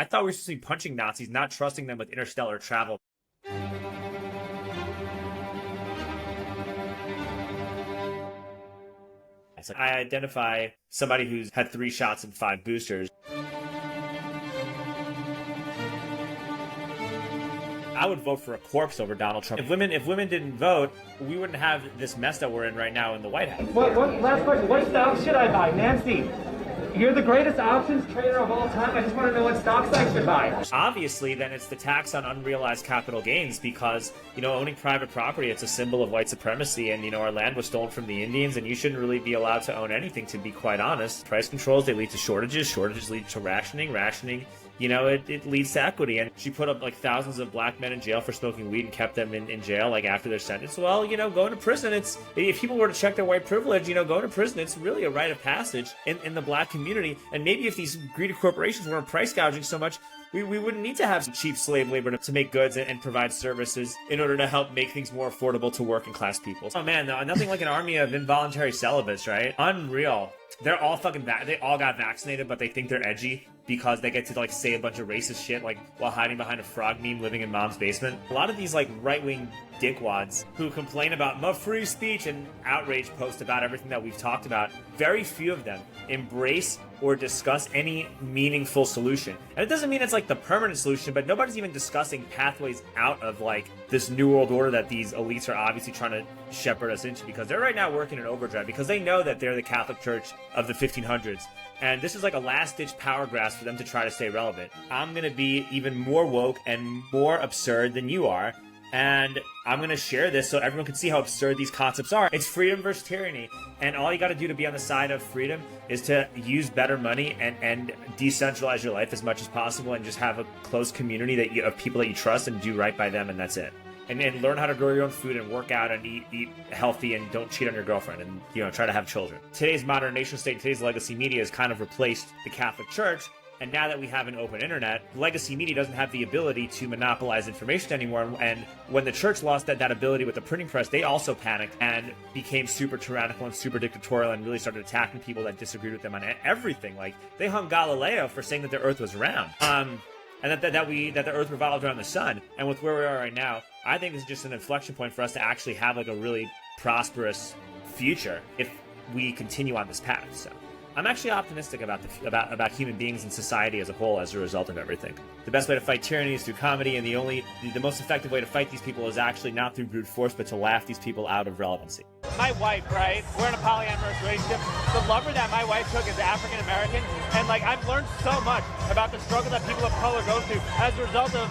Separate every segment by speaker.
Speaker 1: I thought we were supposed to be punching Nazis, not trusting them with interstellar travel. It's like, I identify somebody who's had 3 shots and 5 boosters. I would vote for a corpse over Donald Trump. If women didn't vote, we wouldn't have this mess that we're in right now in the White House.
Speaker 2: Last question. What stock should I buy? Nancy, you're the greatest options trader of all time. I just want to know what stocks I should buy.
Speaker 1: Obviously, then it's the tax on unrealized capital gains because, owning private property, it's a symbol of white supremacy. And, our land was stolen from the Indians, and you shouldn't really be allowed to own anything, to be quite honest. Price controls, they lead to shortages. Shortages lead to rationing. Rationing, it leads to equity. And she put up like thousands of black men in jail for smoking weed and kept them in jail like after their sentence. Well, going to prison, if people were to check their white privilege, going to prison, it's really a rite of passage in the black community. And maybe if these greedy corporations weren't price gouging so much, we wouldn't need to have cheap slave labor to make goods and provide services in order to help make things more affordable to working class people. Oh man, nothing like an army of involuntary celibates, right? Unreal. They're all they all got vaccinated, but they think they're edgy because they get to say a bunch of racist shit while hiding behind a frog meme living in mom's basement. A lot of these right-wing dickwads who complain about my free speech and outrage post about everything that we've talked about, very few of them embrace or discuss any meaningful solution. And it doesn't mean it's the permanent solution, but nobody's even discussing pathways out of this new world order that these elites are obviously trying to shepherd us into, because they're right now working in overdrive because they know that they're the Catholic Church of the 1500s. And this is a last-ditch power grasp for them to try to stay relevant. I'm going to be even more woke and more absurd than you are. And I'm going to share this so everyone can see how absurd these concepts are. It's freedom versus tyranny. And all you got to do to be on the side of freedom is to use better money and decentralize your life as much as possible and just have a close community of people that you trust and do right by them, and that's it. And learn how to grow your own food and work out and eat healthy and don't cheat on your girlfriend and try to have children. Today's modern nation state, today's legacy media has kind of replaced the Catholic Church. And now that we have an open internet, legacy media doesn't have the ability to monopolize information anymore. And when the church lost that ability with the printing press, they also panicked and became super tyrannical and super dictatorial and really started attacking people that disagreed with them on everything. They hung Galileo for saying that the earth was round. And that the earth revolved around the sun. And with where we are right now, I think this is just an inflection point for us to actually have a really prosperous future if we continue on this path. So I'm actually optimistic about human beings and society as a whole as a result of everything. The best way to fight tyranny is through comedy, and the most effective way to fight these people is actually not through brute force, but to laugh these people out of relevancy.
Speaker 3: My wife, right? We're in a polyamorous relationship. The lover that my wife took is African American, and I've learned so much about the struggle that people of color go through as a result of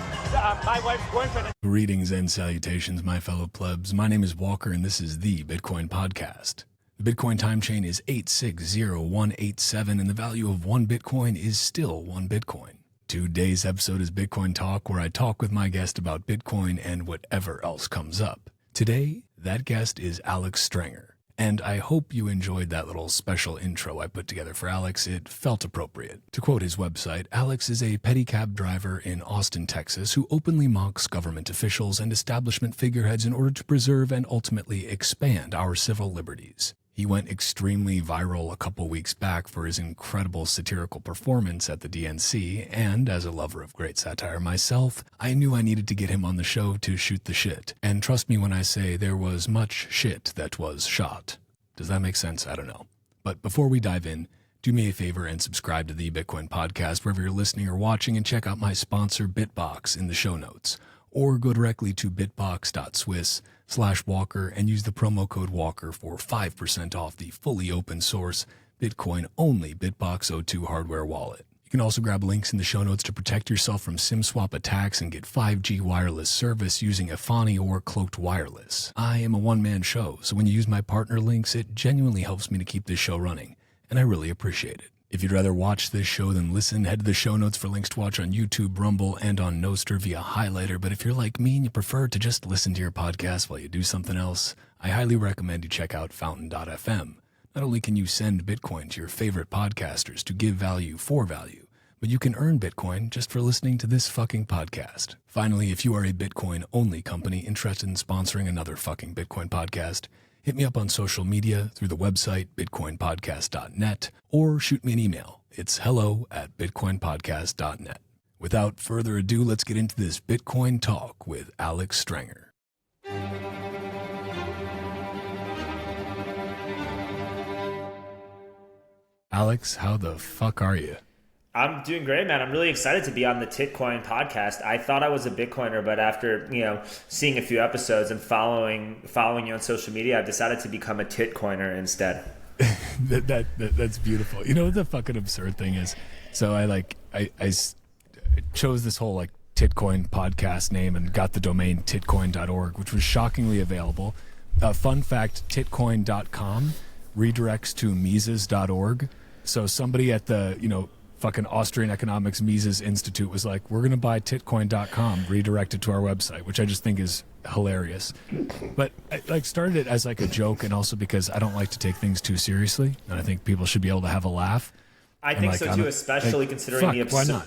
Speaker 3: my wife's boyfriend.
Speaker 4: Greetings and salutations, my fellow plebs. My name is Walker, and this is the Bitcoin Podcast. The Bitcoin time chain is 860187, and the value of 1 Bitcoin is still 1 Bitcoin. Today's episode is Bitcoin Talk, where I talk with my guest about Bitcoin and whatever else comes up. Today, that guest is Alex Strenger, and I hope you enjoyed that little special intro I put together for Alex. It felt appropriate. To quote his website, Alex is a pedicab driver in Austin, Texas, who openly mocks government officials and establishment figureheads in order to preserve and ultimately expand our civil liberties. He went extremely viral a couple weeks back for his incredible satirical performance at the DNC, and as a lover of great satire myself, I knew I needed to get him on the show to shoot the shit. And trust me when I say there was much shit that was shot. Does that make sense? I don't know. But before we dive in, do me a favor and subscribe to the Bitcoin Podcast wherever you're listening or watching, and check out my sponsor Bitbox in the show notes. Or go directly to bitbox.swiss/Walker and use the promo code Walker for 5% off the fully open source Bitcoin-only Bitbox02 hardware wallet. You can also grab links in the show notes to protect yourself from SIM swap attacks and get 5G wireless service using Efani or Cloaked Wireless. I am a one-man show, so when you use my partner links, it genuinely helps me to keep this show running, and I really appreciate it. If you'd rather watch this show than listen, head to the show notes for links to watch on YouTube, Rumble, and on Nostr via Highlighter. But if you're like me and you prefer to just listen to your podcast while you do something else, I highly recommend you check out Fountain.fm. Not only can you send Bitcoin to your favorite podcasters to give value for value, but you can earn Bitcoin just for listening to this fucking podcast. Finally, if you are a Bitcoin-only company interested in sponsoring another fucking Bitcoin podcast, hit me up on social media through the website bitcoinpodcast.net or shoot me an email. It's hello@bitcoinpodcast.net. Without further ado, let's get into this Bitcoin talk with Alex Strenger. Alex, how the fuck are you?
Speaker 1: I'm doing great, man. I'm really excited to be on the Titcoin podcast. I thought I was a Bitcoiner, but after, seeing a few episodes and following you on social media, I've decided to become a Titcoiner instead.
Speaker 4: That's beautiful. You know what the fucking absurd thing is? So I chose this whole Titcoin podcast name and got the domain titcoin.org, which was shockingly available. Fun fact, titcoin.com redirects to Mises.org. So somebody at the, fucking Austrian Economics Mises Institute was like, we're going to buy titcoin.com, redirected to our website, which I just think is hilarious. But I started it as a joke, and also because I don't like to take things too seriously, and I think people should be able to have a laugh.
Speaker 1: I think so too, especially considering the
Speaker 4: why not?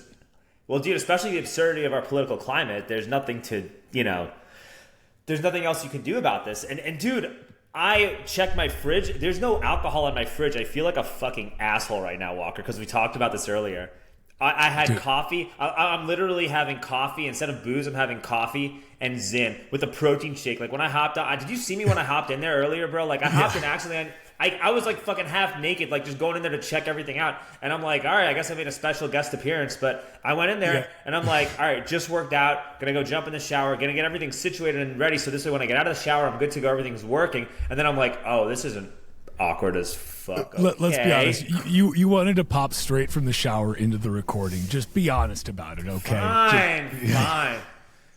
Speaker 1: Well, dude, especially the absurdity of our political climate. There's nothing to, there's nothing else you can do about this. And dude, I checked my fridge. There's no alcohol in my fridge. I feel like a fucking asshole right now, Walker, because we talked about this earlier. I had coffee. I'm literally having coffee. Instead of booze, I'm having coffee and Zin with a protein shake. When I hopped on, did you see me when I hopped in there earlier, bro? I hopped in accidentally. I was fucking half naked, just going in there to check everything out. And I'm like, all right, I guess I made a special guest appearance. But I went in there and I'm like, all right, just worked out. Gonna go jump in the shower. Gonna get everything situated and ready. So this way when I get out of the shower, I'm good to go. Everything's working. And then I'm like, oh, this isn't awkward as fuck. Okay.
Speaker 4: Let's be honest. You wanted to pop straight from the shower into the recording. Just be honest about it, okay?
Speaker 1: Fine.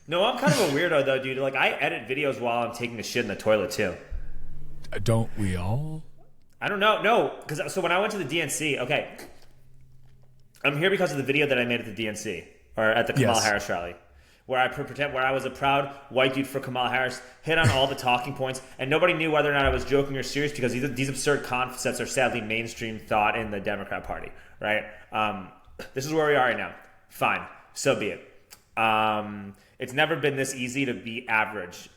Speaker 1: No, I'm kind of a weirdo though, dude. I edit videos while I'm taking a shit in the toilet too.
Speaker 4: Don't we all?
Speaker 1: I don't know. No, so when I went to the DNC, okay, I'm here because of the video that I made at the DNC or at the Kamala Harris rally, where I pretend where I was a proud white dude for Kamala Harris, hit on all the talking points, and nobody knew whether or not I was joking or serious because these absurd concepts are sadly mainstream thought in the Democrat Party, right? This is where we are right now. Fine, so be it. It's never been this easy to be average.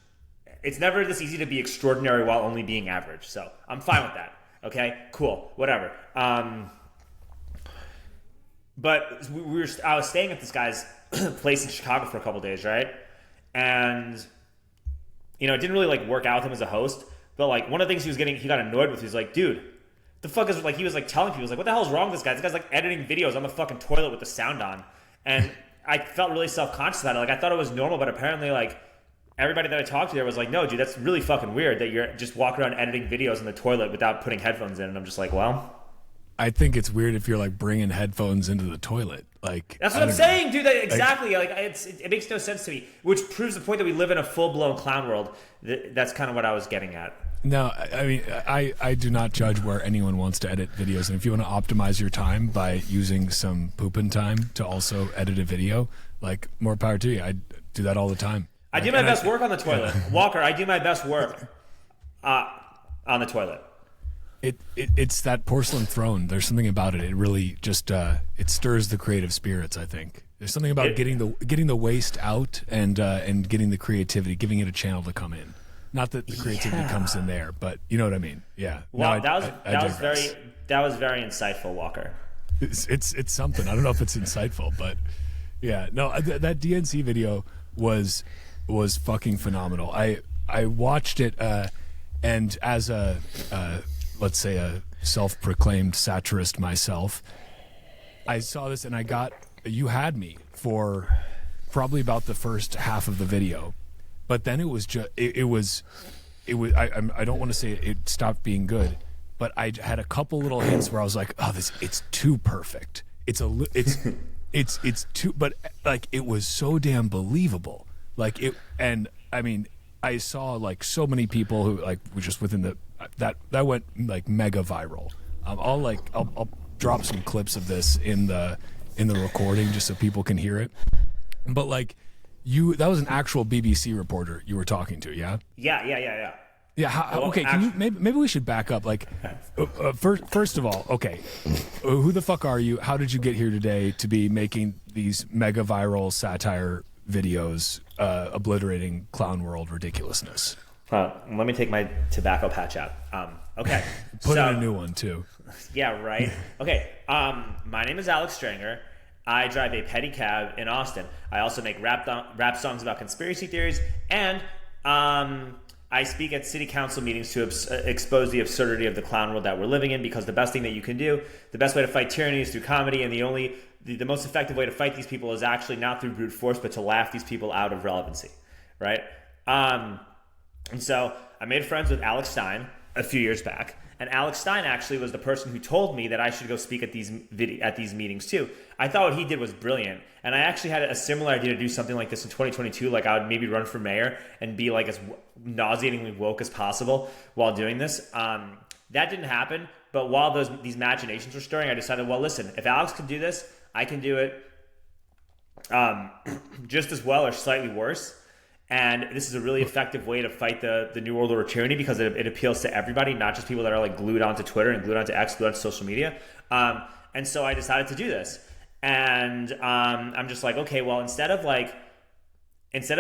Speaker 1: It's never this easy to be extraordinary while only being average. So I'm fine with that. Okay, cool, whatever. But I was staying at this guy's place in Chicago for a couple days, right? And it didn't really work out with him as a host. But one of the things he got annoyed with. He was like, dude, the fuck is he was telling people, he was like, what the hell is wrong with this guy? This guy's editing videos on the fucking toilet with the sound on. And I felt really self-conscious about it. I thought it was normal, but apparently everybody that I talked to there was like, no, dude, that's really fucking weird that you're just walking around editing videos in the toilet without putting headphones in. And I'm just like, well,
Speaker 4: I think it's weird if you're bringing headphones into the toilet.
Speaker 1: That's what I'm saying, dude. Exactly. It makes no sense to me, which proves the point that we live in a full-blown clown world. That's kind of what I was getting at.
Speaker 4: No, I mean, I do not judge where anyone wants to edit videos. And if you want to optimize your time by using some pooping time to also edit a video, more power to you. I do that all the time.
Speaker 1: I do my best work on the toilet. Walker, I do my best work on the toilet.
Speaker 4: It's that porcelain throne. There's something about it. It really just it stirs the creative spirits, I think. There's something about getting the waste out and getting the creativity, giving it a channel to come in. Not that the creativity comes in there, but you know what I mean. Yeah.
Speaker 1: Well, that was very insightful, Walker.
Speaker 4: It's something. I don't know if it's insightful, but yeah. No, that DNC video was fucking phenomenal. I watched it and as a let's say a self-proclaimed satirist myself, I saw this and you had me for probably about the first half of the video, but then it was just it was I don't want to say it stopped being good, but I had a couple little hints where I was like, oh, it's too perfect. It's too, but it was so damn believable. And I mean, I saw so many people who were just within that went mega viral. I'll drop some clips of this in the recording just so people can hear it. But that was an actual BBC reporter you were talking to, yeah?
Speaker 1: Yeah.
Speaker 4: Yeah. Okay. Can you maybe we should back up. First of all, okay, who the fuck are you? How did you get here today to be making these mega viral satire videos, obliterating clown world ridiculousness?
Speaker 1: Let me take my tobacco patch out. Okay.
Speaker 4: Put in a new one too.
Speaker 1: Yeah. Right. Okay. My name is Alex Strenger, I drive a pedicab in Austin. I also make rap songs about conspiracy theories, and I speak at city council meetings to expose the absurdity of the clown world that we're living in, because the best thing that you can do, the best way to fight tyranny is through comedy, and the most effective way to fight these people is actually not through brute force, but to laugh these people out of relevancy, right? And so I made friends with Alex Stein a few years back, and Alex Stein actually was the person who told me that I should go speak at these meetings too. I thought what he did was brilliant, and I actually had a similar idea to do something like this in 2022. Like, I would maybe run for mayor and be like as nauseatingly woke as possible while doing this. That didn't happen, but while these machinations were stirring, I decided, well, listen, if Alex can do this, I can do it just as well or slightly worse. And this is a really effective way to fight the New World Order tyranny, because it appeals to everybody, not just people that are like glued onto Twitter and glued onto X, glued onto social media. And so I decided to do this. And I'm just like, okay, well, instead of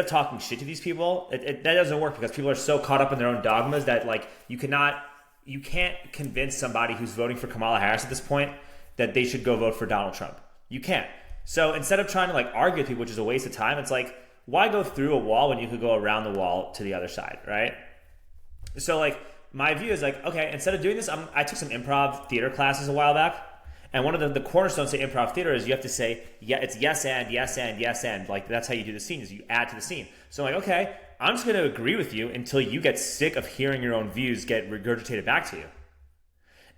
Speaker 1: talking shit to these people, that doesn't work, because people are so caught up in their own dogmas that like you can't convince somebody who's voting for Kamala Harris at this point that they should go vote for Donald Trump. You can't. So instead of trying to like argue with people, which is a waste of time, it's like, why go through a wall when you could go around the wall to the other side, right? So like my view is like, okay, instead of doing this, I took some improv theater classes a while back, and one of the cornerstones to improv theater is you have to say, yeah, it's yes and, yes and, yes and. Like, that's how you do the scene, is you add to the scene. So I'm like, okay, I'm just going to agree with you until you get sick of hearing your own views get regurgitated back to you.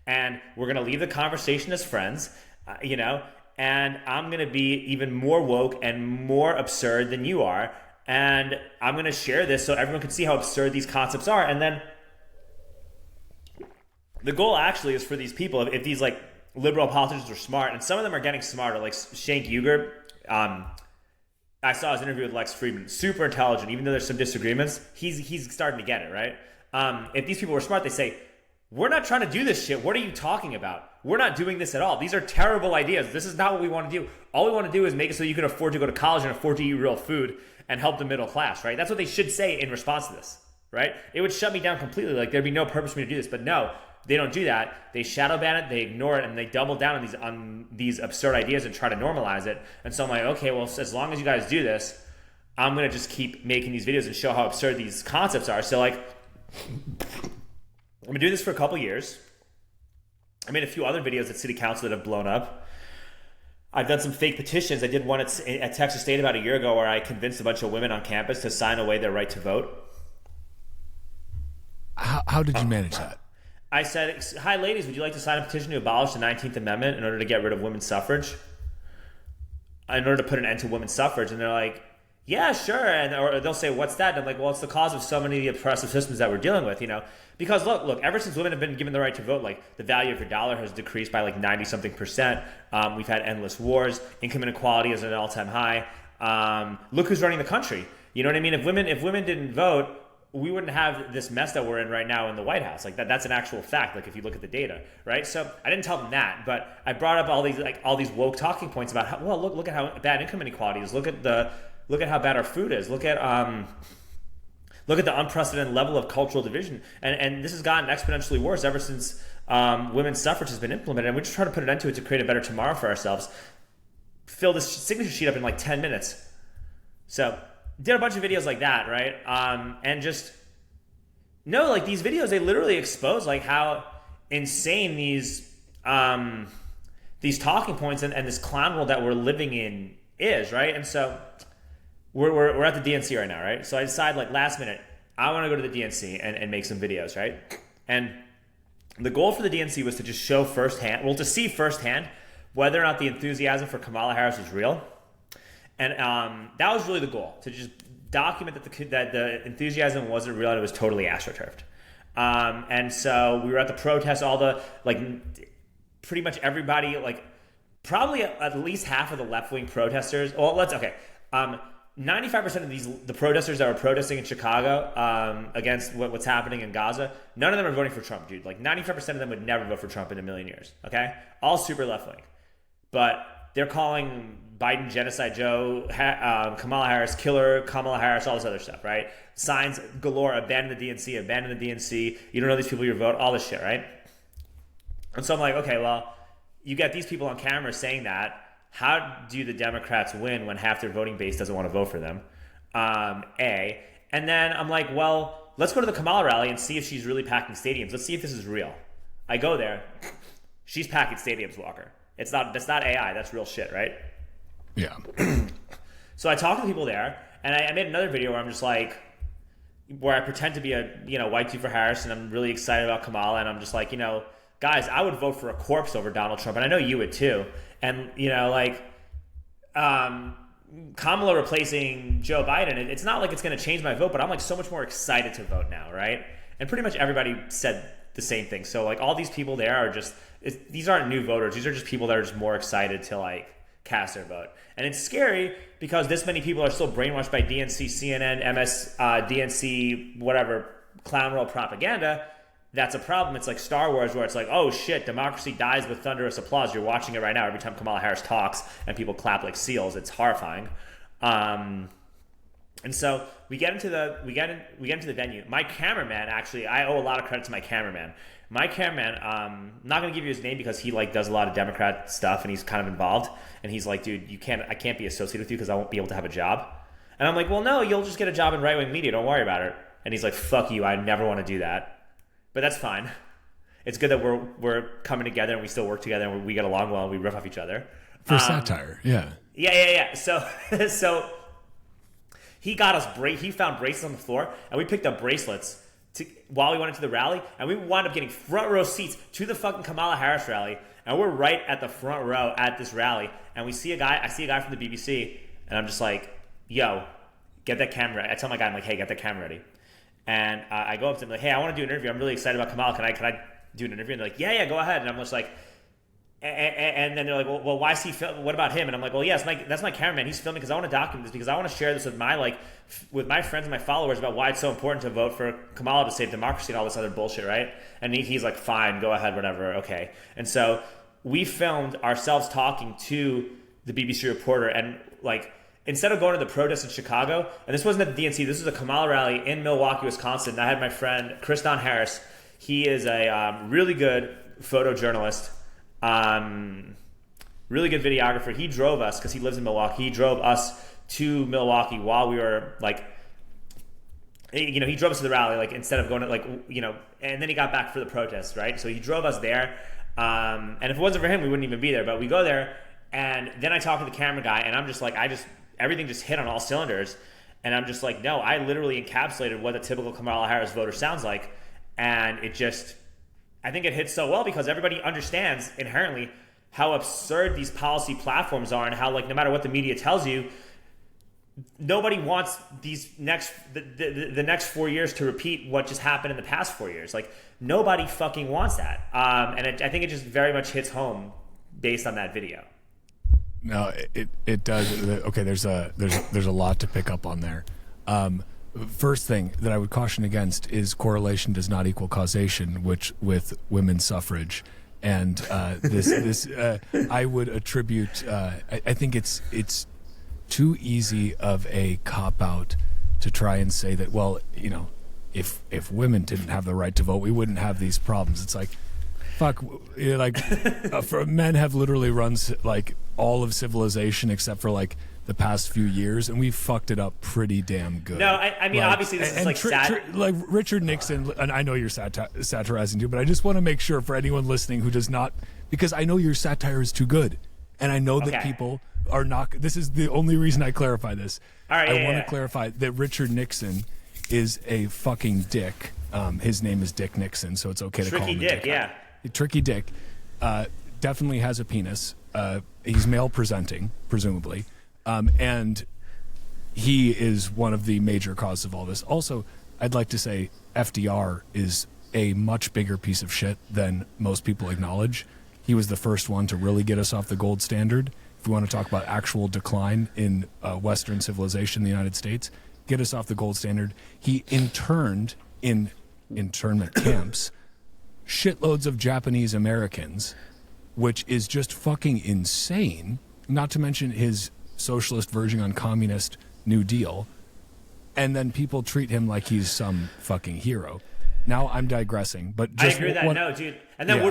Speaker 1: And we're going to leave the conversation as friends, and I'm going to be even more woke and more absurd than you are. And I'm going to share this so everyone can see how absurd these concepts are. And then the goal actually is for these people, if these like liberal politicians are smart, and some of them are getting smarter, like Cenk Uygur. I saw his interview with Lex Friedman, super intelligent, even though there's some disagreements, he's starting to get it, right? If these people were smart, they say, we're not trying to do this shit. What are you talking about? We're not doing this at all. These are terrible ideas. This is not what we want to do. All we want to do is make it so you can afford to go to college and afford to eat real food and help the middle class, right? That's what they should say in response to this, right? It would shut me down completely. Like, there'd be no purpose for me to do this. But no, they don't do that. They shadow ban it, they ignore it, and they double down on these absurd ideas and try to normalize it. And so I'm like, okay, well, as long as you guys do this, I'm going to just keep making these videos and show how absurd these concepts are. So like, I've been doing this for a couple years. I made a few other videos at City Council that have blown up. I've done some fake petitions. I did one at Texas State about a year ago where I convinced a bunch of women on campus to sign away their right to vote.
Speaker 4: How did you manage that?
Speaker 1: I said, hi, ladies, would you like to sign a petition to abolish the 19th Amendment in order to get rid of women's suffrage? In order to put an end to women's suffrage. And they're like, yeah, sure. Or they'll say, what's that? And I'm like, well, it's the cause of so many of the oppressive systems that we're dealing with, Because look, ever since women have been given the right to vote, like the value of your dollar has decreased by like 90-something%. We've had endless wars. Income inequality is at an all-time high. Look who's running the country. You know what I mean? If women didn't vote, we wouldn't have this mess that we're in right now in the White House. Like that's an actual fact. Like if you look at the data, right? So I didn't tell them that, but I brought up all these woke talking points about how, well, look at how bad income inequality is. Look at how bad our food is. Look at the unprecedented level of cultural division. And this has gotten exponentially worse ever since women's suffrage has been implemented. And we're just trying to put an end to it to create a better tomorrow for ourselves. Fill this signature sheet up in like 10 minutes. So did a bunch of videos like that, right? And just no, like these videos, they literally expose like how insane these talking points and this clown world that we're living in is, right? And so we're at the DNC right now, right? So I decide like last minute, I want to go to the DNC and make some videos, right? And the goal for the DNC was to just show to see firsthand whether or not the enthusiasm for Kamala Harris was real. And that was really the goal, to just document that the enthusiasm wasn't real and it was totally astroturfed. And so we were at the protest, all the, like, pretty much everybody, like, probably at least half of the left-wing protesters, 95% of the protesters that were protesting in Chicago against what's happening in Gaza, none of them are voting for Trump, dude. Like 95% of them would never vote for Trump in a million years, okay? All super left-wing. But they're calling Biden genocide Joe, Kamala Harris killer, Kamala Harris, all this other stuff, right? Signs galore, abandon the DNC, you don't know these people, your vote, all this shit, right? And so I'm like, okay, well, you get these people on camera saying that. how do the Democrats win when half their voting base doesn't want to vote for them? A. And then I'm like, well, let's go to the Kamala rally and see if she's really packing stadiums. Let's see if this is real. I go there. She's packing stadiums, Walker. That's not AI. That's real shit, right?
Speaker 4: Yeah.
Speaker 1: So I talked to people there, and I made another video where I'm just like, where I pretend to be a white dude for Harris, and I'm really excited about Kamala, and I'm just like, guys, I would vote for a corpse over Donald Trump, and I know you would too. And Kamala replacing Joe Biden, it's not like it's going to change my vote, but I'm like so much more excited to vote now, right? And pretty much everybody said the same thing. So like all these people there are just, these aren't new voters. These are just people that are just more excited to like cast their vote. And it's scary because this many people are still brainwashed by DNC, CNN, DNC, whatever, clown world propaganda. That's a problem. It's like Star Wars where it's like, oh shit, democracy dies with thunderous applause. You're watching it right now every time Kamala Harris talks and people clap like seals. It's horrifying. And so we get into the venue. My cameraman, actually, I owe a lot of credit to my cameraman. My cameraman, I'm not gonna give you his name because he like does a lot of Democrat stuff and he's kind of involved. And he's like, dude, I can't be associated with you because I won't be able to have a job. And I'm like, well, no, you'll just get a job in right-wing media. Don't worry about it. And he's like, fuck you. I never want to do that. But that's fine. It's good that we're coming together and we still work together and we get along well and we riff off each other.
Speaker 4: For satire, yeah.
Speaker 1: Yeah. So he got us he found bracelets on the floor and we picked up bracelets while we went into the rally, and we wound up getting front row seats to the fucking Kamala Harris rally, and we're right at the front row at this rally, and I see a guy from the BBC, and I'm just like, yo, get that camera. I tell my guy, I'm like, hey, get that camera ready. And I go up to him like, hey, I want to do an interview. I'm really excited about Kamala. Can I do an interview? And they're like, yeah, go ahead. And I'm just like, and then they're like, well, why is he what about him? And I'm like, well, yes, that's my cameraman. He's filming because I want to document this, because I want to share this with my friends and my followers about why it's so important to vote for Kamala to save democracy and all this other bullshit, right? And he's like, fine, go ahead, whatever, okay. And so we filmed ourselves talking to the BBC reporter, and like, instead of going to the protest in Chicago, and this wasn't at the DNC, this was a Kamala rally in Milwaukee, Wisconsin. I had my friend Chris Don Harris. He is a really good photojournalist, really good videographer. He drove us, because he lives in Milwaukee, he drove us to Milwaukee while we were like, he drove us to the rally, like instead of going to and then he got back for the protest, right? So he drove us there, and if it wasn't for him, we wouldn't even be there. But we go there, and then I talk to the camera guy, and I'm just like, everything just hit on all cylinders, and I'm just like, no, I literally encapsulated what a typical Kamala Harris voter sounds like, and I think it hits so well because everybody understands inherently how absurd these policy platforms are, and how like no matter what the media tells you, nobody wants the next 4 years to repeat what just happened in the past 4 years. Like nobody fucking wants that, and I think it just very much hits home based on that video.
Speaker 4: No, it does. Okay, there's a lot to pick up on there. First thing that I would caution against is correlation does not equal causation, which with women's suffrage, and this I would attribute. I think it's too easy of a cop out to try and say that, well, if women didn't have the right to vote, we wouldn't have these problems. It's like, fuck, for men have literally run like all of civilization except for like the past few years, and we fucked it up pretty damn good.
Speaker 1: No, I mean, obviously this is like sad.
Speaker 4: Like Richard Nixon, and I know you're satirizing too, but I just want to make sure for anyone listening who does not, because I know your satire is too good, and I know that people are not. This is the only reason I clarify this.
Speaker 1: All right,
Speaker 4: I want to clarify that Richard Nixon is a fucking dick. His name is Dick Nixon, so it's okay to call him
Speaker 1: Tricky Dick. Yeah.
Speaker 4: Tricky Dick definitely has a penis. He's male presenting, presumably, and he is one of the major causes of all this. Also, I'd like to say FDR is a much bigger piece of shit than most people acknowledge. He was the first one to really get us off the gold standard. If we want to talk about actual decline in Western civilization in the United States, get us off the gold standard. He interned in internment camps shitloads of Japanese Americans, which is just fucking insane, not to mention his socialist version on communist New Deal, and then people treat him like he's some fucking hero. now I'm digressing, but
Speaker 1: I
Speaker 4: just
Speaker 1: agree with that. No, dude. And then
Speaker 4: Yeah.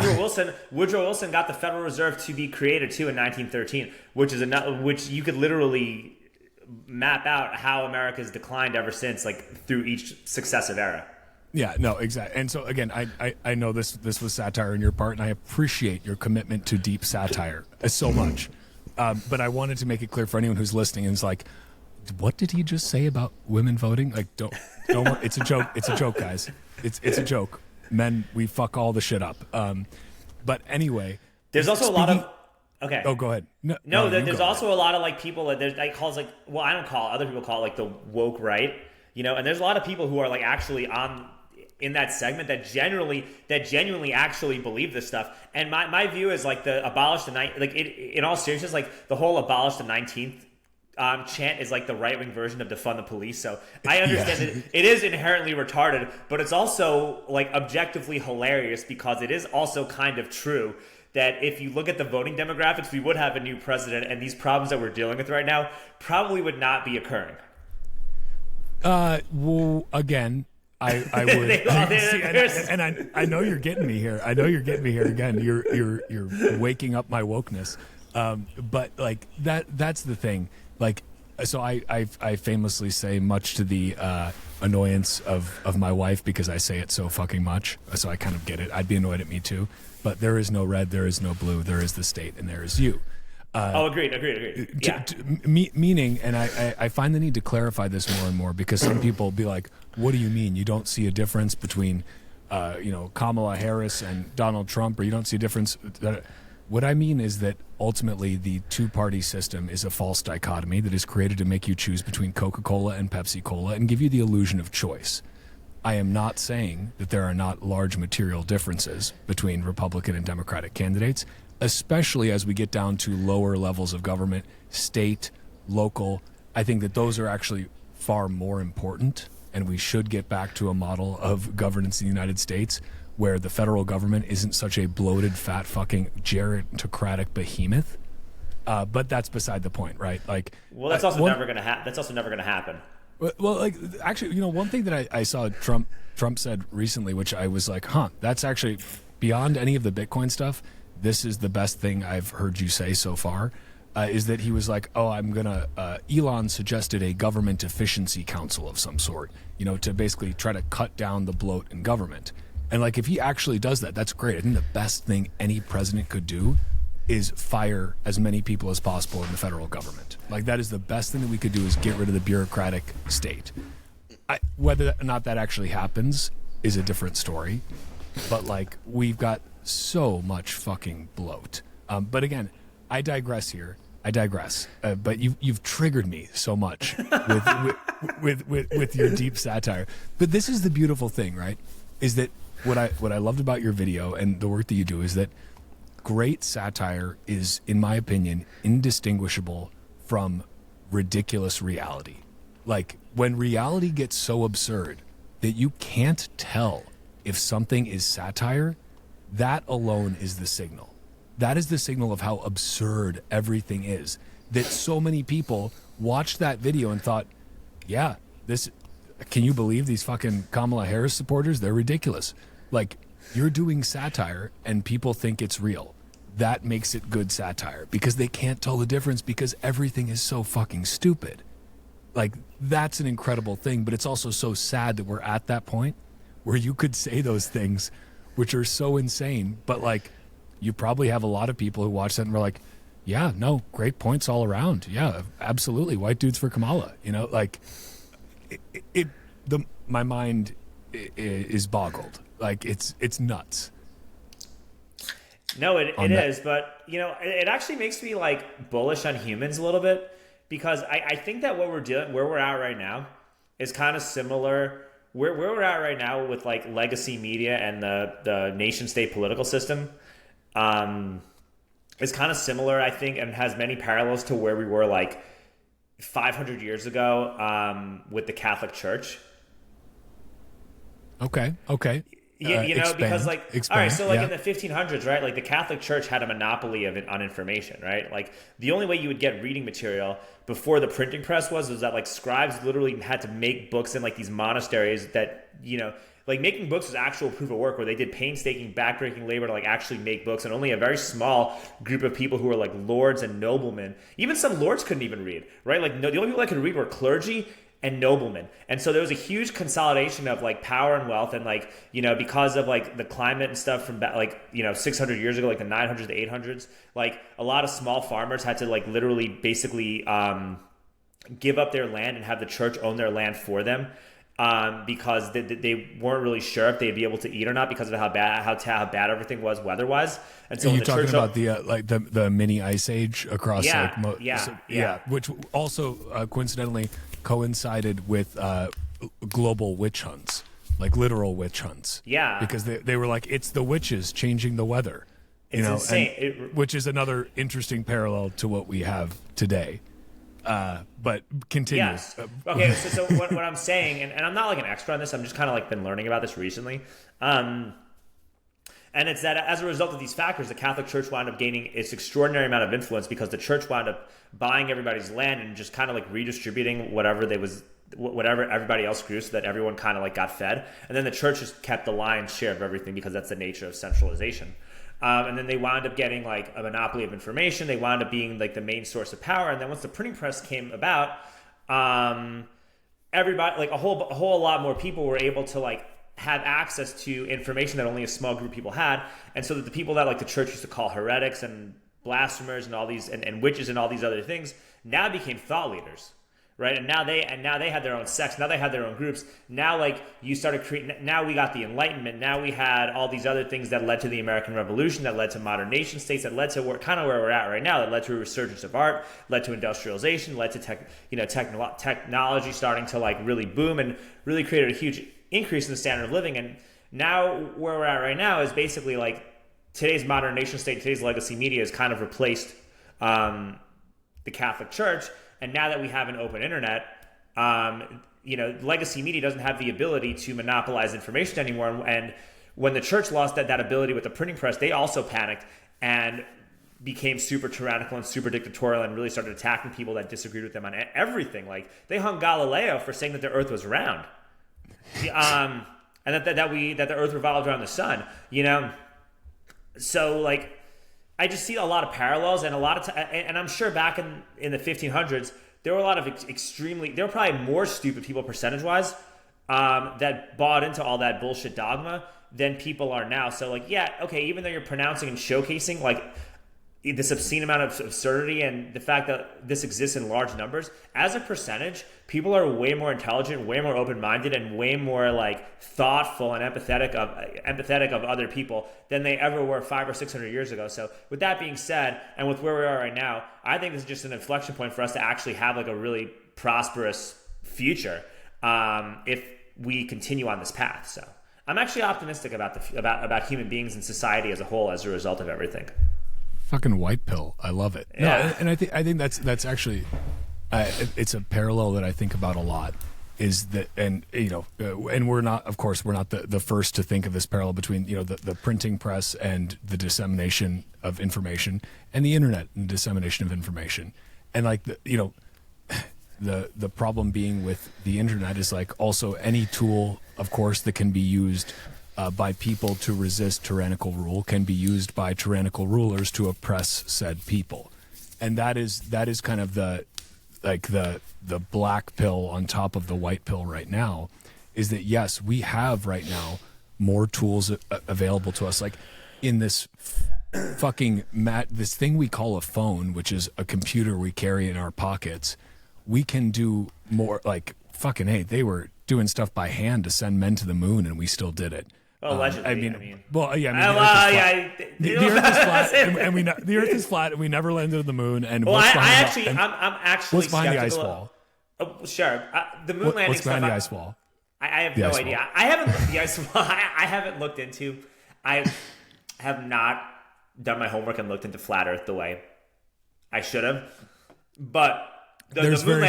Speaker 1: Woodrow Wilson got the Federal Reserve to be created too in 1913, which you could literally map out how America's declined ever since, like through each successive era.
Speaker 4: Yeah, no, exactly. And so again, I know this was satire on your part, and I appreciate your commitment to deep satire so much. But I wanted to make it clear for anyone who's listening and is like, what did he just say about women voting? Like, don't worry. It's a joke. It's a joke, guys. It's a joke. Men, we fuck all the shit up. But anyway,
Speaker 1: there's also a lot of okay.
Speaker 4: Oh, go ahead.
Speaker 1: No, there's also a lot of like people that there's like calls like I don't call it, other people call it like the woke right, and there's a lot of people who are like actually in that segment that genuinely actually believe this stuff. And my view is like the abolish the night, like in all seriousness, like the whole abolish the 19th chant is like the right-wing version of defund the police. So I understand that it is inherently retarded, but it's also like objectively hilarious because it is also kind of true that if you look at the voting demographics, we would have a new president, and these problems that we're dealing with right now probably would not be occurring.
Speaker 4: Well, again, I would and I know you're getting me here. I know you're getting me here again. You're waking up my wokeness. But like that's the thing. Like, so I famously say, much to the annoyance of my wife, because I say it so fucking much. So I kind of get it. I'd be annoyed at me too. But there is no red, there is no blue, there is the state, and there is you.
Speaker 1: Agreed. Yeah.
Speaker 4: Meaning, and I find the need to clarify this more and more, because some people be like, what do you mean? You don't see a difference between, Kamala Harris and Donald Trump, or you don't see a difference? What I mean is that ultimately the two-party system is a false dichotomy that is created to make you choose between Coca-Cola and Pepsi-Cola and give you the illusion of choice. I am not saying that there are not large material differences between Republican and Democratic candidates, especially as we get down to lower levels of government, state, local. I think that those are actually far more important, and we should get back to a model of governance in the United States where the federal government isn't such a bloated, fat, fucking gerontocratic behemoth. But that's beside the point, right? Like,
Speaker 1: well, that's also never going to happen. That's also never going to happen.
Speaker 4: Well, like, actually, one thing that I saw Trump said recently, which I was like, that's actually beyond any of the Bitcoin stuff. This is the best thing I've heard you say so far, is that he was like, Elon suggested a government efficiency council of some sort, to basically try to cut down the bloat in government. And like, if he actually does that, that's great. I think the best thing any president could do is fire as many people as possible in the federal government. Like, that is the best thing that we could do, is get rid of the bureaucratic state. Whether or not that actually happens is a different story. But like, we've got so much fucking bloat. But again, I digress here. But you've triggered me so much with your deep satire. But this is the beautiful thing, right? Is that what I loved about your video and the work that you do is that great satire is, in my opinion, indistinguishable from ridiculous reality. Like, when reality gets so absurd that you can't tell if something is satire, that alone is the signal. That is the signal of how absurd everything is. That so many people watched that video and thought, yeah, can you believe these fucking Kamala Harris supporters? They're ridiculous. Like, you're doing satire and people think it's real. That makes it good satire, because they can't tell the difference, because everything is so fucking stupid. Like, that's an incredible thing, but it's also so sad that we're at that point where you could say those things which are so insane, but like, you probably have a lot of people who watch that and were like, yeah, no, great points all around. Yeah, absolutely. White dudes for Kamala. Like, my mind is boggled. Like, it's nuts.
Speaker 1: No, it is, but it actually makes me like bullish on humans a little bit, because I think that what where we're at right now is kind of similar. Where we're at right now with like legacy media and the nation state political system is kind of similar, I think, and has many parallels to where we were like 500 years ago with the Catholic Church. Okay. Because like,
Speaker 4: expand,
Speaker 1: all right, so like in the 1500s, right, like the Catholic Church had a monopoly on information, right? Like, the only way you would get reading material before the printing press was that like scribes literally had to make books in like these monasteries that, Like making books was actual proof of work, where they did painstaking, backbreaking labor to like actually make books, and only a very small group of people who were like lords and noblemen. Even some lords couldn't even read, right? Like no, the only people that could read were clergy and noblemen. And so there was a huge consolidation of like power and wealth, and like, you know, because of like the climate and stuff from like, you know, 600 years ago, like the 900s to 800s, like a lot of small farmers had to like literally basically give up their land and have the church own their land for them. Because they weren't really sure if they'd be able to eat or not because of how bad everything was weather-wise. And so
Speaker 4: you're talking about the mini ice age across which also coincidentally coincided with global witch hunts, like literal witch hunts.
Speaker 1: Yeah,
Speaker 4: because they were like, it's the witches changing the weather.
Speaker 1: It's insane.
Speaker 4: Which is another interesting parallel to what we have today. But continue.
Speaker 1: Yes. Okay. So what I'm saying, and I'm not like an expert on this, I'm just kind of like been learning about this recently. And it's that as a result of these factors, the Catholic Church wound up gaining its extraordinary amount of influence, because the church wound up buying everybody's land and just kind of like redistributing whatever everybody else grew, so that everyone kind of like got fed. And then the church just kept the lion's share of everything, because that's the nature of centralization. And then they wound up getting like a monopoly of information. They wound up being like the main source of power. And then once the printing press came about, everybody, like a whole lot more people were able to like have access to information that only a small group of people had. And so that the people that like the church used to call heretics and blasphemers and all these and witches and all these other things now became thought leaders. Right. And now they had their own sects. Now they had their own groups. Now, like you started creating, now we got the Enlightenment. Now we had all these other things that led to the American Revolution, that led to modern nation states, that led to where we're at right now, that led to a resurgence of art, led to industrialization, led to technology starting to like really boom and really created a huge increase in the standard of living. And now where we're at right now is basically like today's modern nation state, today's legacy media has kind of replaced the Catholic Church. And now that we have an open internet, legacy media doesn't have the ability to monopolize information anymore. And when the church lost that ability with the printing press, they also panicked and became super tyrannical and super dictatorial and really started attacking people that disagreed with them on everything. Like they hung Galileo for saying that the earth was round. And that the earth revolved around the sun, you know? So like, I just see a lot of parallels, and and I'm sure back in the 1500s, there were a lot of there were probably more stupid people percentage-wise that bought into all that bullshit dogma than people are now. So like, yeah, okay, even though you're pronouncing and showcasing like this obscene amount of absurdity and the fact that this exists in large numbers, as a percentage, people are way more intelligent, way more open-minded, and way more like thoughtful and empathetic of other people than they ever were 500 or 600 years ago. So with that being said, and with where we are right now, I think this is just an inflection point for us to actually have like a really prosperous future if we continue on this path. So I'm actually optimistic about human beings and society as a whole as a result of everything.
Speaker 4: Fucking white pill. I love it.
Speaker 1: Yeah.
Speaker 4: No, and I think that's actually it's a parallel that I think about a lot. Is that, and we're not the first to think of this parallel between the printing press and the dissemination of information, and the internet and dissemination of information, and like the problem being with the internet is like also any tool, of course, that can be used by people to resist tyrannical rule can be used by tyrannical rulers to oppress said people. And that is kind of the black pill on top of the white pill right now, is that yes, we have right now more tools available to us, like in this this thing we call a phone, which is a computer we carry in our pockets. We can do more, like fucking hey, they were doing stuff by hand to send men to the moon and we still did it.
Speaker 1: Allegedly,
Speaker 4: the Earth is flat, and the Earth is flat, and we never landed on the moon. And
Speaker 1: I'm actually
Speaker 4: what's behind the ice wall?
Speaker 1: Sure, the moon landing
Speaker 4: what's
Speaker 1: stuff.
Speaker 4: behind the ice wall?
Speaker 1: I have no idea. I haven't the ice wall. I haven't looked into. I have not done my homework and looked into flat Earth the way I should have. But there's very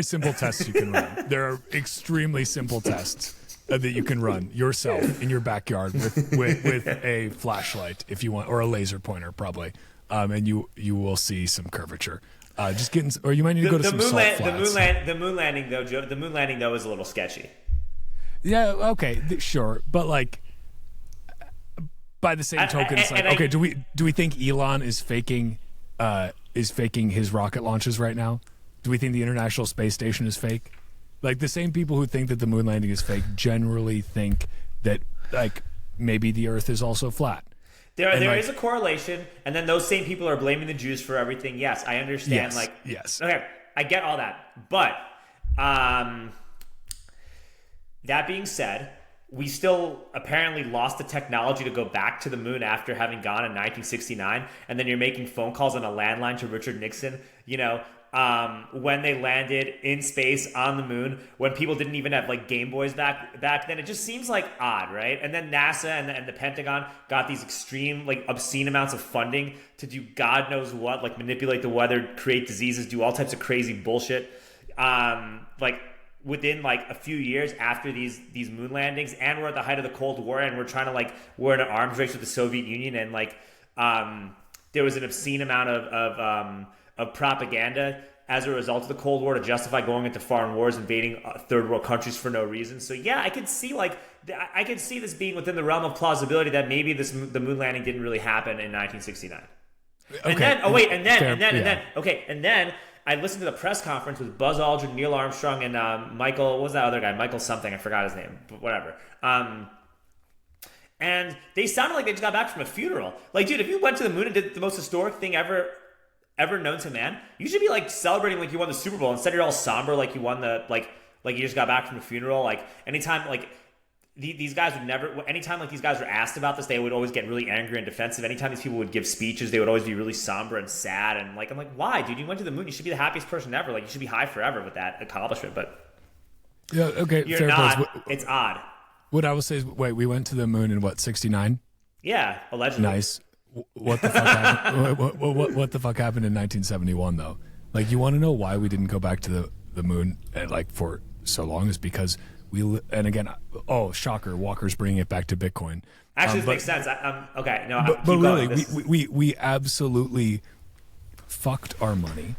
Speaker 1: simple tests you can run. There are extremely simple tests that you can run yourself in your backyard with a flashlight if you want, or a laser pointer probably, and you will see some curvature. Just getting, or you might need to go to some salt flats. The moon landing though, Joe. The moon landing though is a little sketchy.
Speaker 4: Yeah, okay, sure, but like, by the same token, it's like, okay, do we think Elon is faking his rocket launches right now? Do we think the International Space Station is fake? Like, the same people who think that the moon landing is fake generally think that, like, maybe the Earth is also flat.
Speaker 1: There is a correlation, and then those same people are blaming the Jews for everything. Yes, I understand.
Speaker 4: Yes.
Speaker 1: Okay, I get all that, but that being said, we still apparently lost the technology to go back to the moon after having gone in 1969, and then you're making phone calls on a landline to Richard Nixon, when they landed in space on the moon, when people didn't even have like Game Boys back then. It just seems like odd, right? And then NASA and the Pentagon got these extreme, like, obscene amounts of funding to do God knows what, like manipulate the weather, create diseases, do all types of crazy bullshit. Within like a few years after these moon landings, and we're at the height of the Cold War, and we're in an arms race with the Soviet Union, and there was an obscene amount of propaganda as a result of the Cold War to justify going into foreign wars, invading third world countries for no reason. So yeah, I could see this being within the realm of plausibility that maybe the moon landing didn't really happen in 1969. Okay. And then I listened to the press conference with Buzz Aldrin, Neil Armstrong, and Michael. What was that other guy? Michael something. I forgot his name. But whatever. And they sounded like they just got back from a funeral. Like, dude, if you went to the moon and did the most historic thing ever known to man, you should be like celebrating like you won the Super Bowl. Instead, you're all somber like you won the like you just got back from a funeral. Like anytime like these guys would never. Anytime like these guys were asked about this, they would always get really angry and defensive. Anytime these people would give speeches, they would always be really somber and sad. And like I'm like, why, dude? You went to the moon. You should be the happiest person ever. Like you should be high forever with that accomplishment. But
Speaker 4: yeah, okay,
Speaker 1: you're
Speaker 4: fair
Speaker 1: not.
Speaker 4: place.
Speaker 1: It's odd.
Speaker 4: What I will say is, wait, we went to the moon in what, 69?
Speaker 1: Yeah, allegedly.
Speaker 4: Nice. What the fuck happened? What the fuck happened in 1971 though? Like, you want to know why we didn't go back to the moon like for so long? Is because and again, oh shocker, Walker's bringing it back to Bitcoin.
Speaker 1: Actually, this makes sense. Okay, no,
Speaker 4: but really, we absolutely fucked our money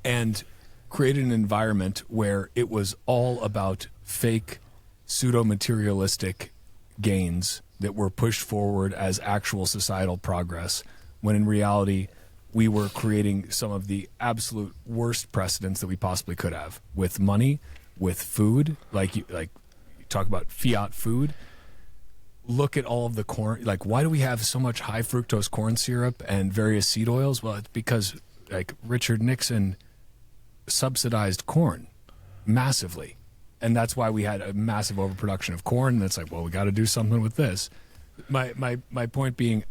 Speaker 4: and created an environment where it was all about fake pseudo-materialistic gains that were pushed forward as actual societal progress, when in reality we were creating some of the absolute worst precedents that we possibly could have with money, with food. Like you talk about fiat food. Look at all of the corn. Like, why do we have so much high fructose corn syrup and various seed oils? Well, it's because like Richard Nixon subsidized corn massively. And that's why we had a massive overproduction of corn. And it's like, well, we got to do something with this. My point being,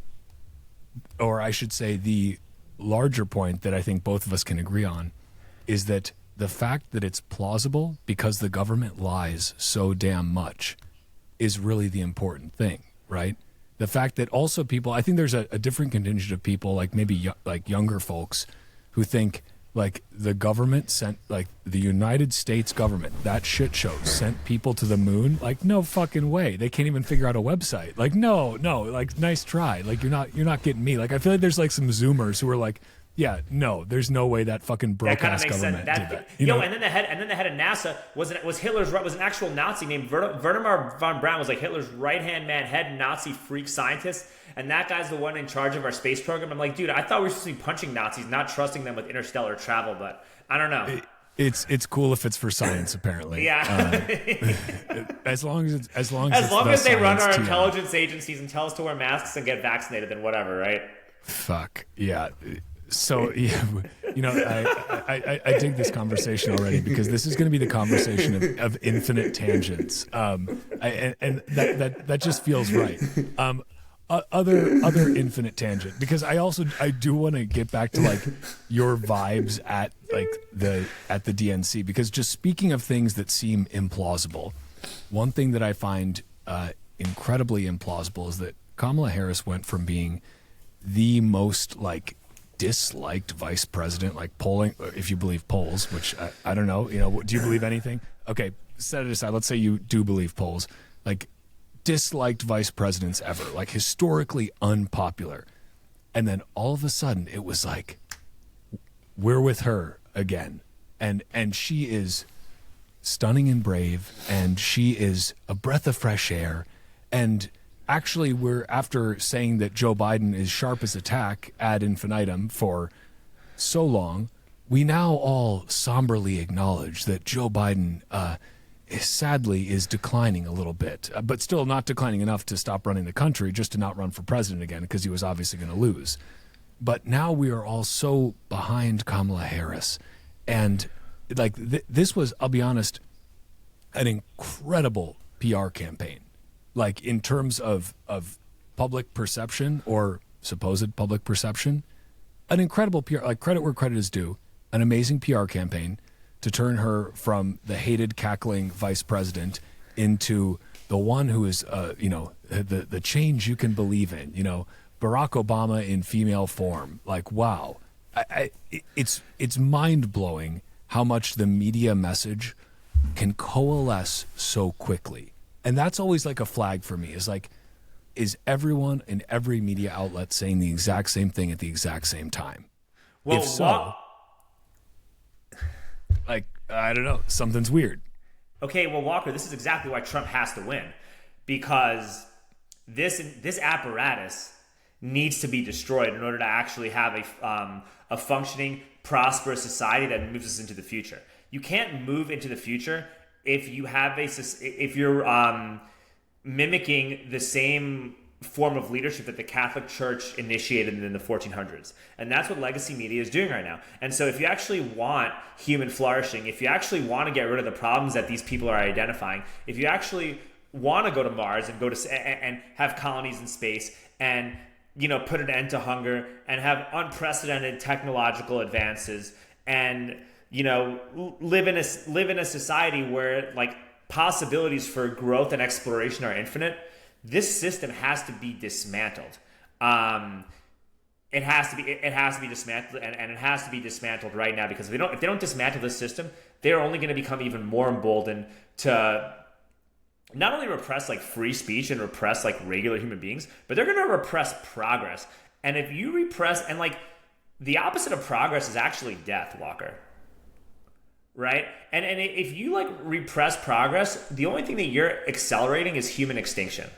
Speaker 4: or I should say the larger point that I think both of us can agree on, is that the fact that it's plausible because the government lies so damn much is really the important thing, right? The fact that also people, I think there's a different contingent of people, like maybe like younger folks, who think like the government sent, like the United States government, that shit show sent people to the moon. Like, no fucking way. They can't even figure out a website. Like, no, like, nice try. Like, you're not getting me. Like, I feel like there's like some Zoomers who are like, yeah, no, there's no way that fucking broke ass government did that.
Speaker 1: And then the head of NASA was an actual Nazi named Werner von Braun. Was like Hitler's right hand man, head Nazi freak scientist, and that guy's the one in charge of our space program. I'm like, dude, I thought we were supposed to be punching Nazis, not trusting them with interstellar travel, but I don't know.
Speaker 4: It's cool if it's for science, apparently.
Speaker 1: Yeah.
Speaker 4: As long as
Speaker 1: they run our intelligence agencies and tell us to wear masks and get vaccinated, then whatever, right?
Speaker 4: Fuck yeah. So yeah, I dig this conversation already, because this is going to be the conversation of infinite tangents, and that just feels right. Other infinite tangent, because I do want to get back to like your vibes at the DNC, because just speaking of things that seem implausible, one thing that I find incredibly implausible is that Kamala Harris went from being the most like disliked vice president, like polling, if you believe polls, which I don't know, do you believe anything? Okay, set it aside. Let's say you do believe polls, like disliked vice presidents ever, like historically unpopular. And then all of a sudden it was like, we're with her again. And she is stunning and brave, and she is a breath of fresh air. And actually, we're after saying that Joe Biden is sharp as a tack ad infinitum for so long, we now all somberly acknowledge that Joe Biden sadly is declining a little bit, but still not declining enough to stop running the country, just to not run for president again, because he was obviously going to lose. But now we are all so behind Kamala Harris. And like this was, I'll be honest, an incredible PR campaign. Like in terms of public perception or supposed public perception, an incredible PR, like credit where credit is due, an amazing PR campaign to turn her from the hated, cackling vice president into the one who is, the change you can believe in, Barack Obama in female form. Like, wow. It's mind-blowing how much the media message can coalesce so quickly. And that's always like a flag for me, is everyone in every media outlet saying the exact same thing at the exact same time?
Speaker 1: Well,
Speaker 4: if so, I don't know, something's weird.
Speaker 1: Okay, well, Walker, this is exactly why Trump has to win, because this apparatus needs to be destroyed in order to actually have a functioning, prosperous society that moves us into the future. You can't move into the future if you're mimicking the same form of leadership that the Catholic Church initiated in the 1400s. And that's what legacy media is doing right now. And so if you actually want human flourishing, if you actually want to get rid of the problems that these people are identifying, if you actually want to go to Mars and and have colonies in space and put an end to hunger and have unprecedented technological advances and live in a society where like possibilities for growth and exploration are infinite, this system has to be dismantled. It has to be dismantled, and it has to be dismantled right now, because if they don't dismantle this system, they're only going to become even more emboldened to not only repress like free speech and repress like regular human beings, but they're going to repress progress. And if you repress, and like the opposite of progress is actually death, Walker. Right? And if you like repress progress, the only thing that you're accelerating is human extinction.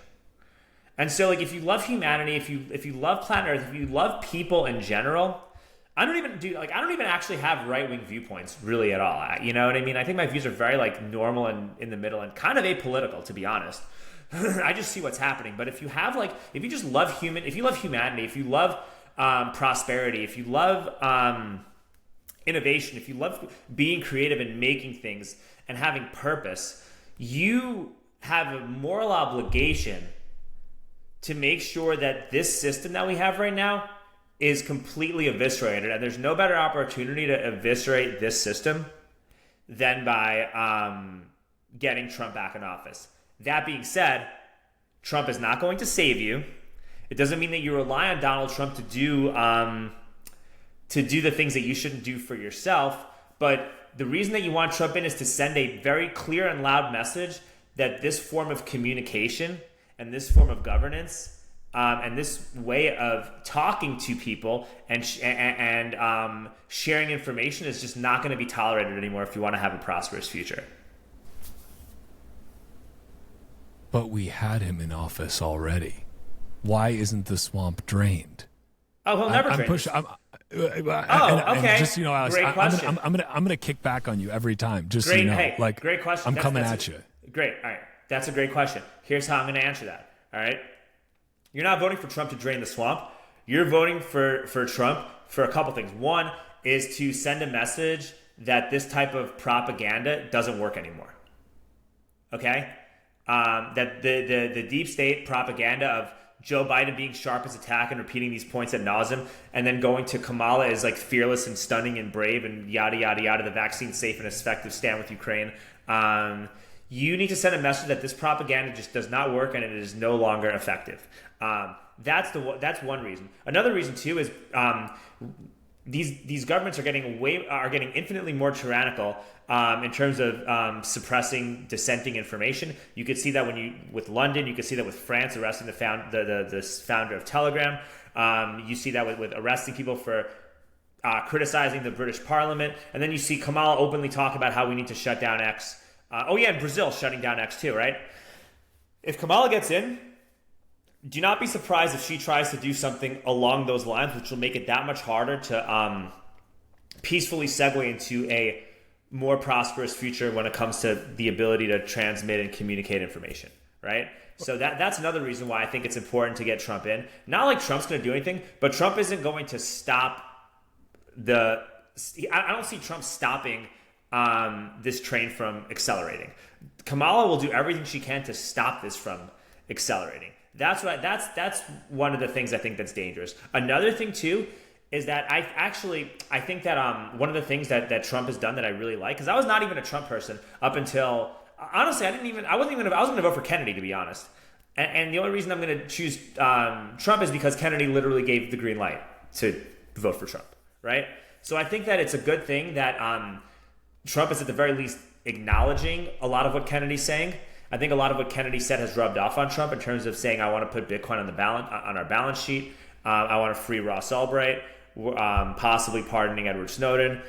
Speaker 1: And so like if you love humanity, if you love planet Earth, if you love people in general, I don't even actually have right-wing viewpoints really at all. You know what I mean? I think my views are very like normal and in the middle and kind of apolitical, to be honest. I just see what's happening. But if you just love if you love humanity, if you love prosperity, if you love innovation, if you love being creative and making things and having purpose, you have a moral obligation to make sure that this system that we have right now is completely eviscerated. And there's no better opportunity to eviscerate this system than by getting Trump back in office. That being said, Trump is not going to save you. It doesn't mean that you rely on Donald Trump to do the things that you shouldn't do for yourself. But the reason that you want Trump in is to send a very clear and loud message that this form of communication and this form of governance and this way of talking to people and sharing information is just not going to be tolerated anymore if you want to have a prosperous future.
Speaker 4: But we had him in office already. Why isn't the swamp drained?
Speaker 1: Oh, he'll never drain.
Speaker 4: Okay. Just Alex,
Speaker 1: great question.
Speaker 4: I'm gonna kick back on you every time. Just
Speaker 1: great,
Speaker 4: so you know,
Speaker 1: hey,
Speaker 4: like
Speaker 1: great question.
Speaker 4: I'm coming at you.
Speaker 1: Great. All right, that's a great question. Here's how I'm going to answer that. All right, you're not voting for Trump to drain the swamp. You're voting for Trump for a couple things. One is to send a message that this type of propaganda doesn't work anymore. Okay, that the deep state propaganda of Joe Biden being sharp as a tack and repeating these points ad nauseum, and then going to Kamala is like fearless and stunning and brave and yada, yada, yada, the vaccine's safe and effective, stand with Ukraine. You need to send a message that this propaganda just does not work and it is no longer effective. That's one reason. Another reason too is these governments are getting infinitely more tyrannical in terms of suppressing dissenting information. You could see that with London. You could see that with France arresting the founder of Telegram. You see that with arresting people for criticizing the British Parliament, and then you see Kamala openly talk about how we need to shut down X. And Brazil shutting down X too, right? If Kamala gets in, do not be surprised if she tries to do something along those lines, which will make it that much harder to peacefully segue into a more prosperous future when it comes to the ability to transmit and communicate information, right? So that's another reason why I think it's important to get Trump in. Not like Trump's going to do anything, but Trump isn't going to stop I don't see Trump stopping this train from accelerating. Kamala will do everything she can to stop this from accelerating. That's one of the things I think that's dangerous. Another thing too is that I think that one of the things that Trump has done that I really like, because I was not even a Trump person up until, honestly, I was going to vote for Kennedy, to be honest. And the only reason I'm going to choose Trump is because Kennedy literally gave the green light to vote for Trump, right? So I think that it's a good thing that Trump is at the very least acknowledging a lot of what Kennedy's saying. I think a lot of what Kennedy said has rubbed off on Trump in terms of saying, I want to put Bitcoin on our balance sheet. I want to free Ross Ulbricht, possibly pardoning Edward Snowden.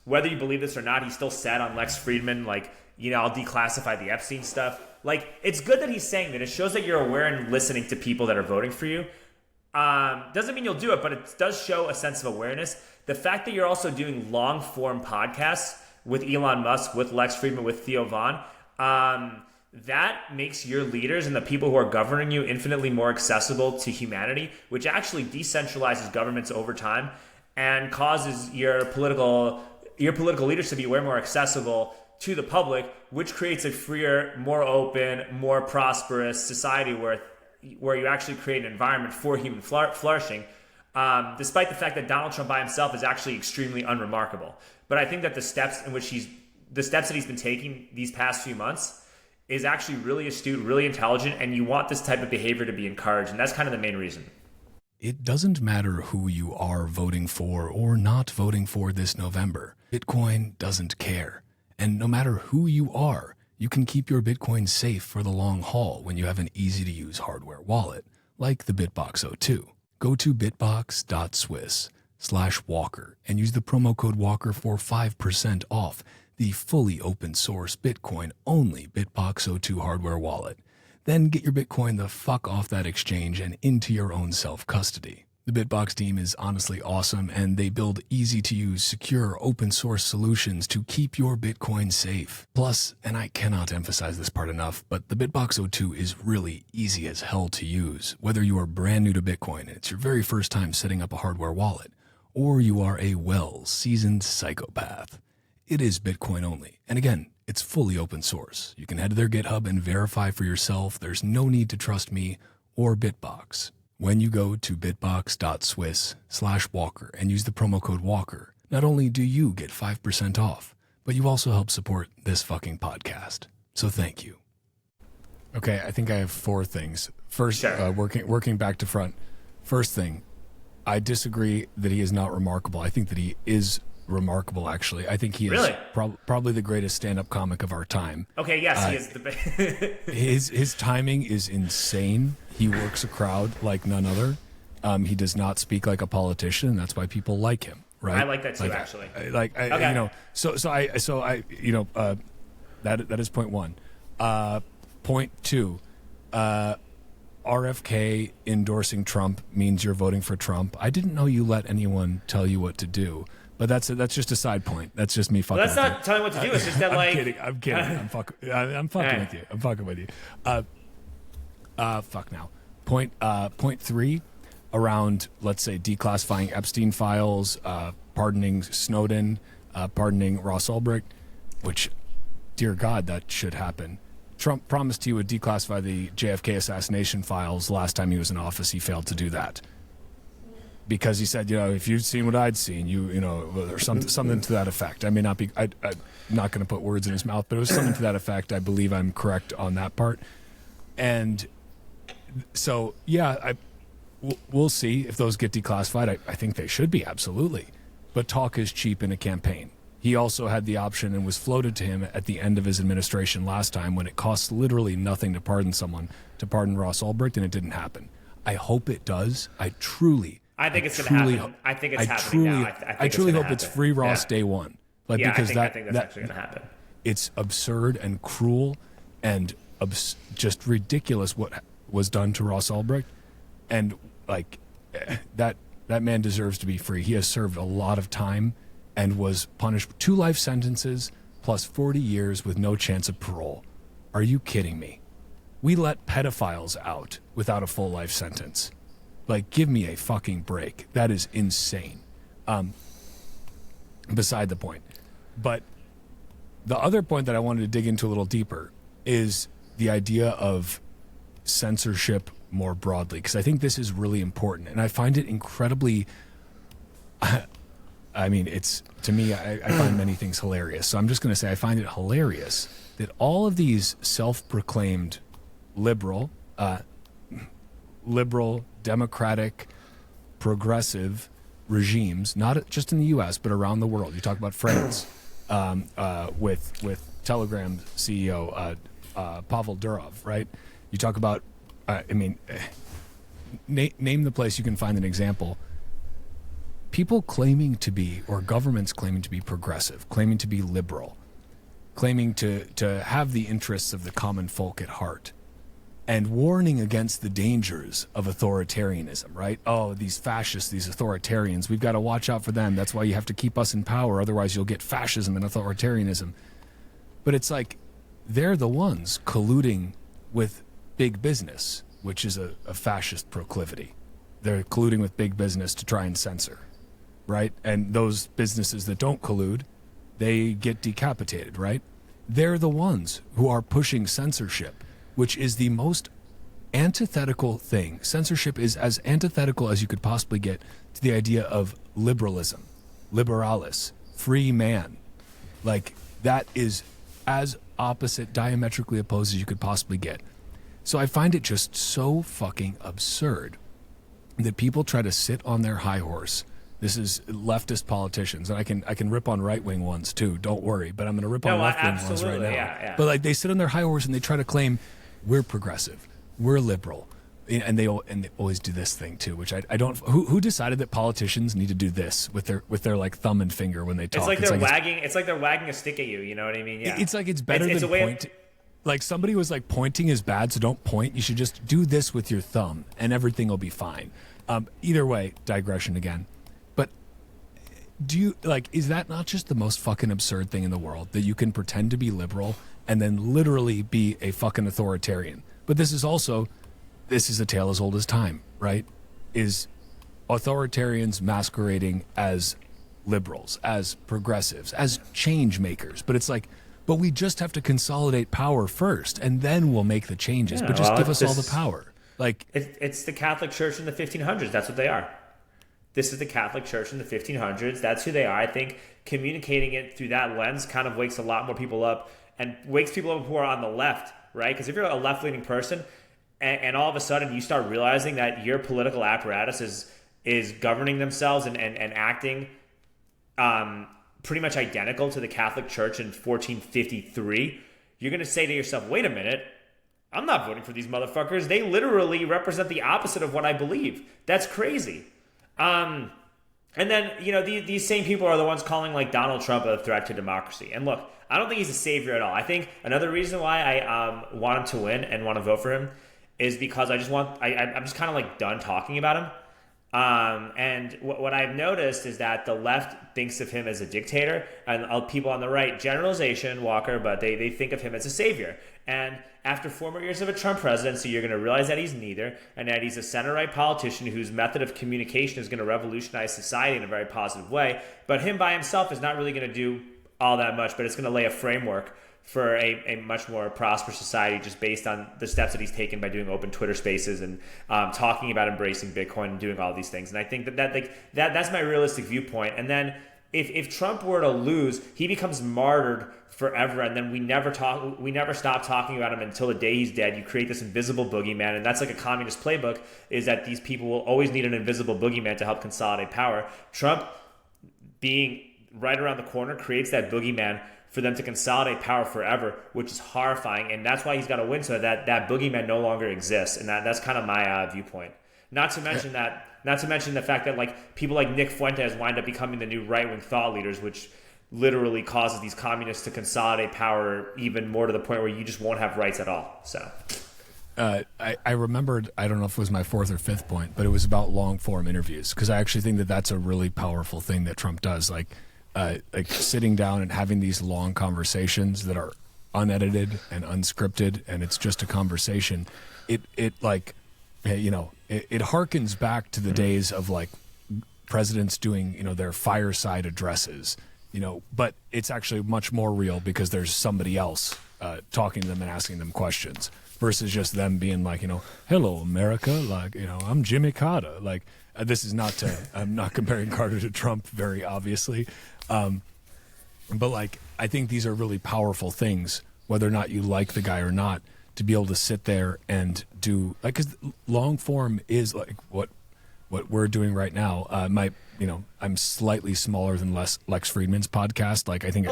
Speaker 1: Whether you believe this or not, he still said on Lex Fridman, like, I'll declassify the Epstein stuff. Like, it's good that he's saying that. It shows that you're aware and listening to people that are voting for you. Doesn't mean you'll do it, but it does show a sense of awareness. The fact that you're also doing long form podcasts with Elon Musk, with Lex Fridman, with Theo Von, that makes your leaders and the people who are governing you infinitely more accessible to humanity, which actually decentralizes governments over time and causes your political leaders to be way more accessible to the public, which creates a freer, more open, more prosperous society where you actually create an environment for human flourishing, despite the fact that Donald Trump by himself is actually extremely unremarkable. But I think that the steps that he's been taking these past few months is actually really astute, really intelligent, and you want this type of behavior to be encouraged, and that's kind of the main reason.
Speaker 4: It doesn't matter who you are voting for or not voting for this November. Bitcoin doesn't care. And no matter who you are, you can keep your Bitcoin safe for the long haul when you have an easy-to-use hardware wallet, like the BitBox02. Go to bitbox.swiss/Walker and use the promo code Walker for 5% off the fully open-source Bitcoin-only BitBox02 hardware wallet. Then get your Bitcoin the fuck off that exchange and into your own self-custody. The Bitbox team is honestly awesome, and they build easy-to-use, secure, open-source solutions to keep your Bitcoin safe. Plus, and I cannot emphasize this part enough, but the BitBox02 is really easy as hell to use. Whether you are brand new to Bitcoin and it's your very first time setting up a hardware wallet, or you are a well-seasoned psychopath, it is Bitcoin only. And again, it's fully open source. You can head to their GitHub and verify for yourself. There's no need to trust me or Bitbox. When you go to bitbox.swiss/Walker and use the promo code Walker, not only do you get 5% off, but you also help support this fucking podcast. So thank you. Okay, I think I have 4 things. First,
Speaker 1: sure.
Speaker 4: Working back to front. First thing, I disagree that he is not remarkable. I think that he is remarkable, actually. I think he is
Speaker 1: really?
Speaker 4: Probably the greatest stand-up comic of our time.
Speaker 1: Okay, yes, he is the best.
Speaker 4: His timing is insane. He works a crowd like none other. He does not speak like a politician. That's why people like him, right?
Speaker 1: I like that too, actually.
Speaker 4: Okay. That is point 1. Point 2, RFK endorsing Trump means you're voting for Trump. I didn't know you let anyone tell you what to do. But that's just a side point. That's just me fucking.
Speaker 1: Well, that's not telling what to do. It's just that
Speaker 4: I'm kidding. I'm fucking with you. I'm fucking with you. Fuck now. Point 3, around, let's say, declassifying Epstein files, pardoning Snowden, pardoning Ross Ulbricht, which, dear God, that should happen. Trump promised he would declassify the JFK assassination files. Last time he was in office, he failed to do that. Because he said, if you'd seen what I'd seen, or something to that effect. I may not be, I'm not going to put words in his mouth, but it was something to that effect. I believe I'm correct on that part. And so, yeah, we'll see if those get declassified. I think they should be, absolutely. But talk is cheap in a campaign. He also had the option, and was floated to him at the end of his administration last time, when it costs literally nothing to pardon someone, to pardon Ross Ulbricht, and it didn't happen. I hope it does. I think it's going to happen. I think it's happening now. I truly hope it's free Ross day one.
Speaker 1: I think that's actually going to happen.
Speaker 4: it's absurd and cruel and just ridiculous what was done to Ross Ulbricht. And like that man deserves to be free. He has served a lot of time and was punished 2 life sentences plus 40 years with no chance of parole. Are you kidding me? We let pedophiles out without a full life sentence. Like, give me a fucking break. That is insane. Beside the point. But the other point that I wanted to dig into a little deeper is the idea of censorship more broadly, because I think this is really important. And I find it incredibly... I mean, it's, to me, I find many things hilarious. So I'm just going to say I find it hilarious that all of these self-proclaimed liberal, democratic, progressive regimes, not just in the U.S., but around the world. You talk about France with Telegram CEO Pavel Durov, right? You talk about, name the place you can find an example. People claiming to be, or governments claiming to be progressive, claiming to be liberal, claiming to have the interests of the common folk at heart, and warning against the dangers of authoritarianism, right? Oh, these fascists, these authoritarians, we've got to watch out for them. That's why you have to keep us in power. Otherwise, you'll get fascism and authoritarianism. But it's like they're the ones colluding with big business, which is a fascist proclivity. They're colluding with big business to try and censor, right? And those businesses that don't collude, they get decapitated, right? They're the ones who are pushing censorship, which is the most antithetical thing. Censorship is as antithetical as you could possibly get to the idea of liberalism, liberalis, free man. Like, that is as opposite, diametrically opposed as you could possibly get. So I find it just so fucking absurd that people try to sit on their high horse. This is leftist politicians, and I can rip on right-wing ones too, don't worry, but I'm going to rip on left-wing ones right now.
Speaker 1: Yeah.
Speaker 4: But like, they sit on their high horse and they try to claim we're progressive, we're liberal, and they always do this thing too, which I don't. Who decided that politicians need to do this with their like thumb and finger when they talk?
Speaker 1: It's like they're wagging. It's like they're wagging a stick at you. You know what I mean? Yeah.
Speaker 4: It's like it's better than point. Like, somebody was like, pointing is bad, so don't point. You should just do this with your thumb, and everything will be fine. Either way, digression again. But do you like? Is that not just the most fucking absurd thing in the world, that you can pretend to be liberal and then literally be a fucking authoritarian? But this is a tale as old as time, right? Is authoritarians masquerading as liberals, as progressives, as change makers. But it's like, but we just have to consolidate power first, and then we'll make the changes.
Speaker 1: Yeah,
Speaker 4: but just give us all the power. Like,
Speaker 1: it's the Catholic Church in the 1500s. That's what they are. This is the Catholic Church in the 1500s. That's who they are. I think communicating it through that lens kind of wakes a lot more people up, and wakes people up who are on the left, right? Because if you're a left-leaning person, and all of a sudden you start realizing that your political apparatus is governing themselves and acting pretty much identical to the Catholic Church in 1453, you're going to say to yourself, wait a minute, I'm not voting for these motherfuckers. They literally represent the opposite of what I believe. That's crazy. And then, these same people are the ones calling like Donald Trump a threat to democracy. And look, I don't think he's a savior at all. I think another reason why I want him to win and want to vote for him is because I'm just kind of like done talking about him. And what I've noticed is that the left thinks of him as a dictator, and people on the right, generalization, Walker, but they think of him as a savior. And after 4 more years of a Trump presidency, you're going to realize that he's neither, and that he's a center-right politician whose method of communication is going to revolutionize society in a very positive way. But him by himself is not really going to do all that much, but it's going to lay a framework for a much more prosperous society, just based on the steps that he's taken by doing open Twitter spaces and talking about embracing Bitcoin and doing all these things. And I think that's my realistic viewpoint. And then if Trump were to lose, he becomes martyred forever, and then we never stop talking about him until the day he's dead. You create this invisible boogeyman, and that's like a communist playbook, is that these people will always need an invisible boogeyman to help consolidate power. Trump, being right around the corner, creates that boogeyman for them to consolidate power forever, which is horrifying. And that's why he's got to win, so that boogeyman no longer exists. And that's kind of my viewpoint. Not to mention the fact that like people like Nick Fuentes wind up becoming the new right-wing thought leaders, which literally causes these communists to consolidate power even more to the point where you just won't have rights at all. So
Speaker 4: I remembered, I don't know if it was my fourth or fifth point, but it was about long form interviews, because I actually think that that's a really powerful thing that Trump does, like sitting down and having these long conversations that are unedited and unscripted, and it's just a conversation. It harkens back to the days of like presidents doing, their fireside addresses, but it's actually much more real because there's somebody else talking to them and asking them questions versus just them being like, hello, America, like, I'm Jimmy Carter. Like, this is not to, I'm not comparing Carter to Trump very obviously. But like, I think these are really powerful things, whether or not you like the guy or not, to be able to sit there and do like, cause long form is like what we're doing right now. I'm slightly smaller than Lex Friedman's podcast. Like I think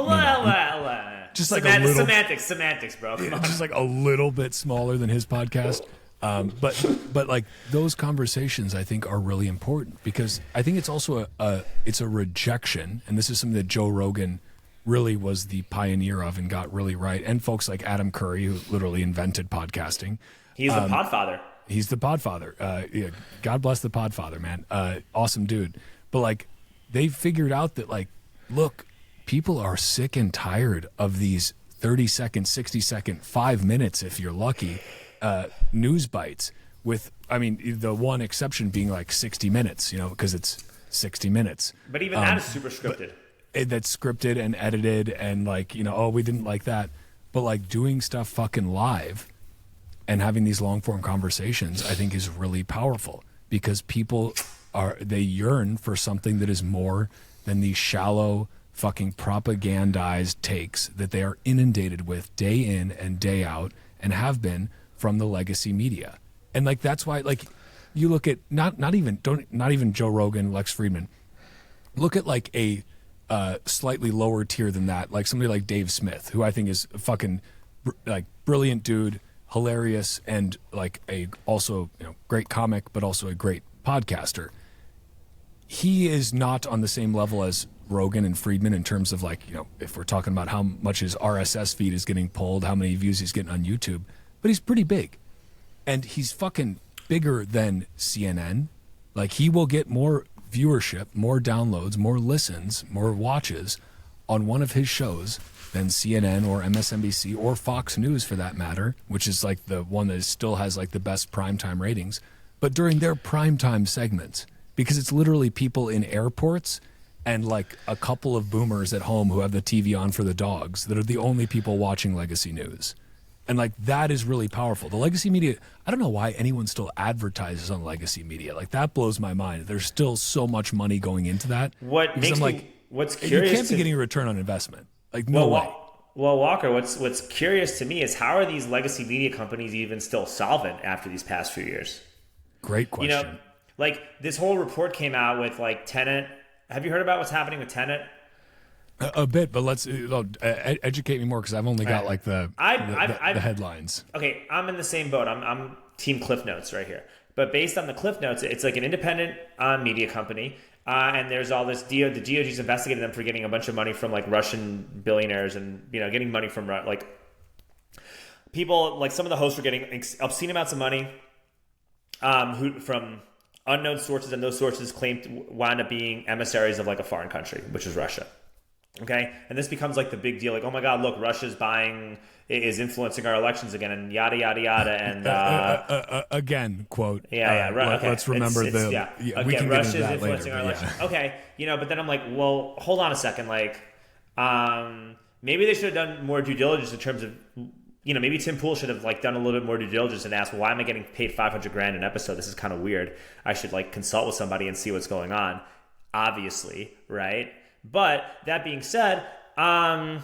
Speaker 4: just like a little
Speaker 1: semantics, bro. Come on.
Speaker 4: Just like a little bit smaller than his podcast. But like those conversations I think are really important, because I think it's also it's a rejection, and this is something that Joe Rogan really was the pioneer of and got really right, and folks like Adam Curry, who literally invented podcasting.
Speaker 1: He's the podfather.
Speaker 4: He's the podfather. Yeah, God bless the podfather, man. Awesome dude. But like they figured out that like, look, people are sick and tired of these 30-second, 60-second, 5 minutes if you're lucky, news bites with, the one exception being like 60 minutes, because it's 60 minutes.
Speaker 1: But even that is super scripted.
Speaker 4: That's scripted and edited and like, oh, we didn't like that. But like doing stuff fucking live and having these long form conversations, I think is really powerful, because people they yearn for something that is more than these shallow fucking propagandized takes that they are inundated with day in and day out and have been from the legacy media. And like that's why like you look at not even Joe Rogan, Lex Friedman. Look at like a slightly lower tier than that, like somebody like Dave Smith, who I think is a fucking like brilliant dude, hilarious, and like a also great comic, but also a great podcaster. He is not on the same level as Rogan and Friedman in terms of like, if we're talking about how much his RSS feed is getting pulled, how many views he's getting on YouTube, but he's pretty big, and he's fucking bigger than CNN. Like he will get more viewership, more downloads, more listens, more watches on one of his shows than CNN or MSNBC or Fox News for that matter, which is like the one that still has like the best primetime ratings. But during their primetime segments, because it's literally people in airports and like a couple of boomers at home who have the TV on for the dogs that are the only people watching legacy news. And like that is really powerful. The legacy media, I don't know why anyone still advertises on legacy media. Like that blows my mind. There's still so much money going into that.
Speaker 1: What's curious,
Speaker 4: you can't be getting a return on investment. Like no way.
Speaker 1: Well, Walker, what's curious to me is how are these legacy media companies even still solvent after these past few years?
Speaker 4: Great question.
Speaker 1: Like this whole report came out with like Tenet. Have you heard about what's happening with Tenet?
Speaker 4: A bit, but let's educate me more, because I've only got like the headlines.
Speaker 1: Okay, I'm in the same boat. I'm team Cliff Notes right here. But based on the Cliff Notes, it's like an independent media company, and there's all this the DOJ's investigated them for getting a bunch of money from like Russian billionaires, and getting money from like people. Like some of the hosts were getting obscene amounts of money, from unknown sources, and those sources claimed to wind up being emissaries of like a foreign country, which is Russia. Okay, and this becomes like the big deal, like, oh my God, look, Russia's is influencing our elections again, and yada yada yada, and
Speaker 4: again, quote.
Speaker 1: Right. Okay.
Speaker 4: Let's remember we can
Speaker 1: Russia's
Speaker 4: get into that
Speaker 1: influencing
Speaker 4: later,
Speaker 1: our election. Okay, but then I'm like, well, hold on a second, like, maybe they should have done more due diligence in terms of, maybe Tim Pool should have like done a little bit more due diligence and asked, well, why am I getting paid $500,000 an episode? This is kind of weird. I should like consult with somebody and see what's going on. Obviously, right? But that being said, how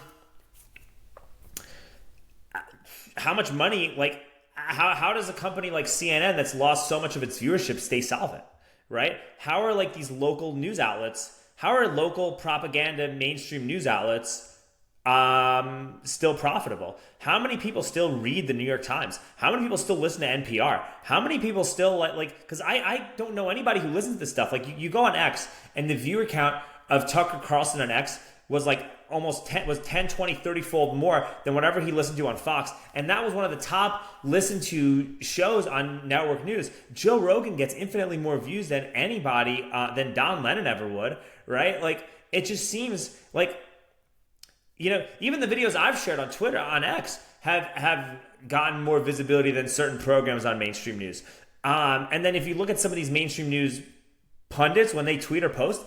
Speaker 1: much money, like, how does a company like CNN that's lost so much of its viewership stay solvent, right? How are like these local news outlets, how are local propaganda mainstream news outlets still profitable? How many people still read the New York Times? How many people still listen to NPR? How many people still like because I don't know anybody who listens to this stuff. Like you go on X and the viewer count of Tucker Carlson on X was like almost 10, 20, 30-fold more than whatever he listened to on Fox. And that was one of the top listened to shows on network news. Joe Rogan gets infinitely more views than anybody, than Don Lemon ever would, right? Like, it just seems like, you know, even the videos I've shared on Twitter, on X, have gotten more visibility than certain programs on mainstream news. And then if you look at some of these mainstream news pundits, when they tweet or post,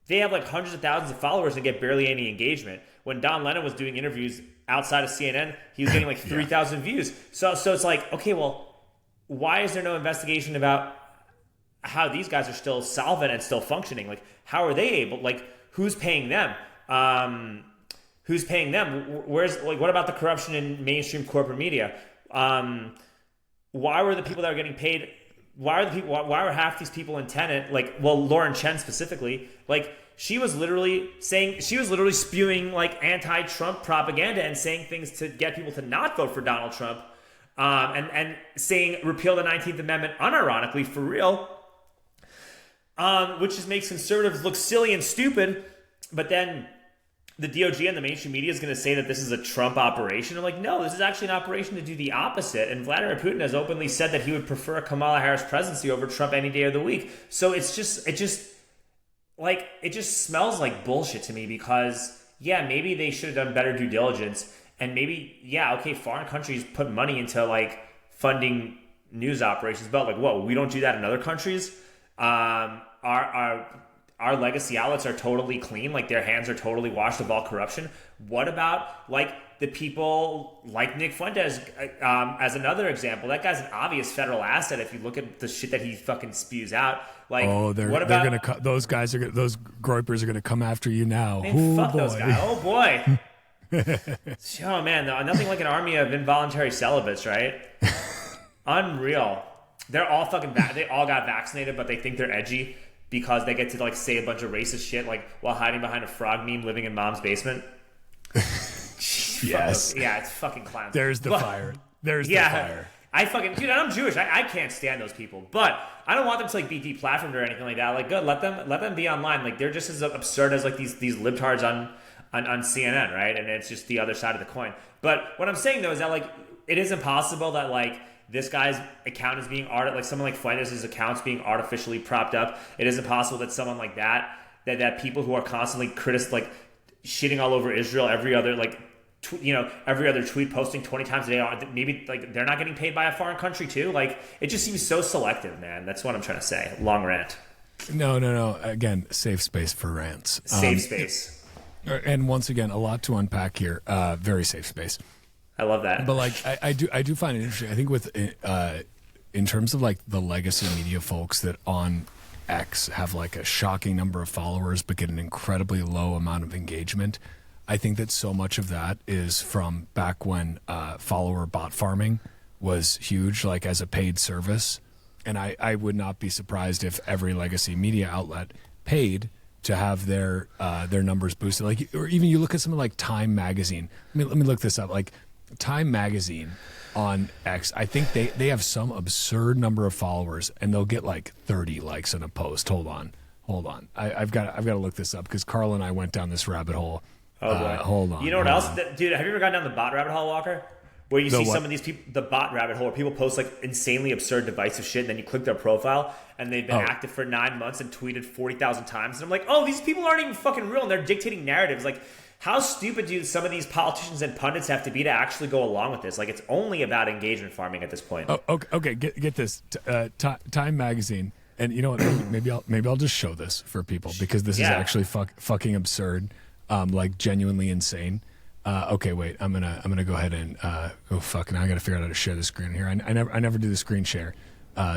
Speaker 1: they have like hundreds of thousands of followers and get barely any engagement. When Don Lemon was doing interviews outside of CNN, he was getting like 3,000 views. So it's like, okay, well, why is there no investigation about how these guys are still solvent and still functioning? Like, how are they able? Like, who's paying them? Who's paying them? Where's, like, what about the corruption in mainstream corporate media? Why were the people that are getting paid? Why were half these people in Tenet, like, well, Lauren Chen specifically, like, she was literally spewing like anti-Trump propaganda and saying things to get people to not vote for Donald Trump, and saying repeal the 19th Amendment unironically for real, which just makes conservatives look silly and stupid. But then the DOJ and the mainstream media is going to say that this is a Trump operation. I'm like, no, this is actually an operation to do the opposite. And Vladimir Putin has openly said that he would prefer a Kamala Harris presidency over Trump any day of the week. So it just smells like bullshit to me, because yeah, maybe they should have done better due diligence, and maybe, yeah, okay, foreign countries put money into like funding news operations, but like, whoa, we don't do that in other countries. Our legacy outlets are totally clean, like their hands are totally washed of all corruption. What about like the people like Nick Fuentes, as another example? That guy's an obvious federal asset if you look at the shit that he fucking spews out. Like, those groypers are gonna come after you now. Man, fuck boy. Those guys. Oh boy. Oh man, nothing like an army of involuntary celibates, right? Unreal. They're all fucking they all got vaccinated, but they think they're edgy because they get to like say a bunch of racist shit, like while hiding behind a frog meme, living in mom's basement.
Speaker 4: Yes.
Speaker 1: Yeah, it's fucking clowns.
Speaker 4: There's the fire. There's the fire.
Speaker 1: Dude, I'm Jewish. I can't stand those people, but I don't want them to like be deplatformed or anything like that. Like, good, let them be online. Like, they're just as absurd as like these libtards on CNN, right? And it's just the other side of the coin. But what I'm saying though is that like it is impossible that like this guy's account is being like someone like Fuentes' account's being artificially propped up. It is impossible that someone like that people who are constantly like shitting all over Israel every other like every other tweet, posting 20 times a day, maybe like they're not getting paid by a foreign country too. Like, it just seems so selective, man. That's what I'm trying to say. Long rant.
Speaker 4: No. Again, safe space for rants.
Speaker 1: Safe space.
Speaker 4: And once again, a lot to unpack here. Very safe space.
Speaker 1: I love that.
Speaker 4: But like, I do find it interesting. I think with in terms of like the legacy media folks that on X have like a shocking number of followers but get an incredibly low amount of engagement. I think that so much of that is from back when follower bot farming was huge, like as a paid service. And I would not be surprised if every legacy media outlet paid to have their numbers boosted. Like, or even you look at something like Time Magazine. Let me look this up. Like Time Magazine on X, I think they have some absurd number of followers, and they'll get like 30 likes on a post. Hold on. I've got to look this up because Carl and I went down this rabbit hole.
Speaker 1: Oh boy.
Speaker 4: Hold on.
Speaker 1: You know what else? Dude, have you ever gone down the bot rabbit hole, Walker? Where you see some of these people, the bot rabbit hole, where people post like insanely absurd divisive shit, and then you click their profile, and they've been active for 9 months and tweeted 40,000 times. And I'm like, oh, these people aren't even fucking real, and they're dictating narratives. Like, how stupid do some of these politicians and pundits have to be to actually go along with this? Like, it's only about engagement farming at this point.
Speaker 4: Oh, okay. Get this. Time Magazine, and you know what? Maybe I'll just show this for people because this is actually fucking absurd. Like genuinely insane. Okay, wait. I'm gonna go ahead and oh fuck. Now I gotta figure out how to share the screen here. I never do the screen share.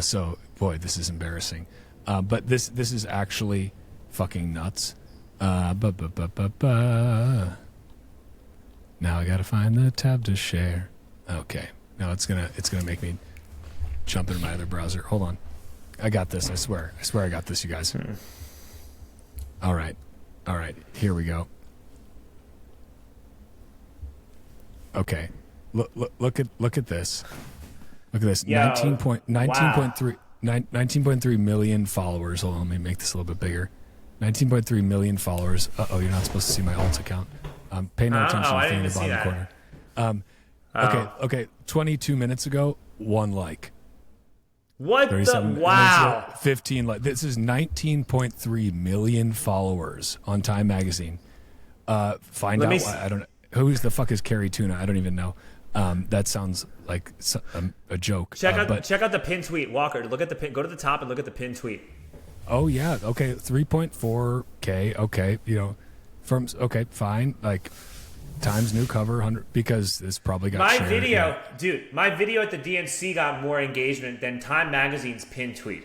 Speaker 4: So boy, this is embarrassing. But this is actually fucking nuts. Now I gotta find the tab to share. Okay. Now it's gonna make me jump into my other browser. Hold on. I got this. I swear I got this, you guys. All right. Here we go. Okay, look at this. Look at this. 19.3 million followers. Hold on, let me make this a little bit bigger. 19.3 million followers. You're not supposed to see my alt account. Pay no attention to
Speaker 1: I
Speaker 4: the
Speaker 1: didn't
Speaker 4: thing in
Speaker 1: even
Speaker 4: the
Speaker 1: see
Speaker 4: bottom
Speaker 1: that.
Speaker 4: corner. Okay. 22 minutes ago, 1 like.
Speaker 1: What the?
Speaker 4: 37 minutes
Speaker 1: Wow.
Speaker 4: ago, 15 like. This is 19.3 million followers on Time Magazine. Find out. I don't know. Who the fuck is Carrie Tuna? I don't even know. That sounds like a joke.
Speaker 1: Check out the pin tweet, Walker. Look at the pin. Go to the top and look at the pin tweet.
Speaker 4: Oh yeah. Okay. 3.4K. Okay. Firms. Okay. Fine. Like Times new cover 100 because this probably got shared.
Speaker 1: My video at the DNC got more engagement than Time Magazine's pin tweet.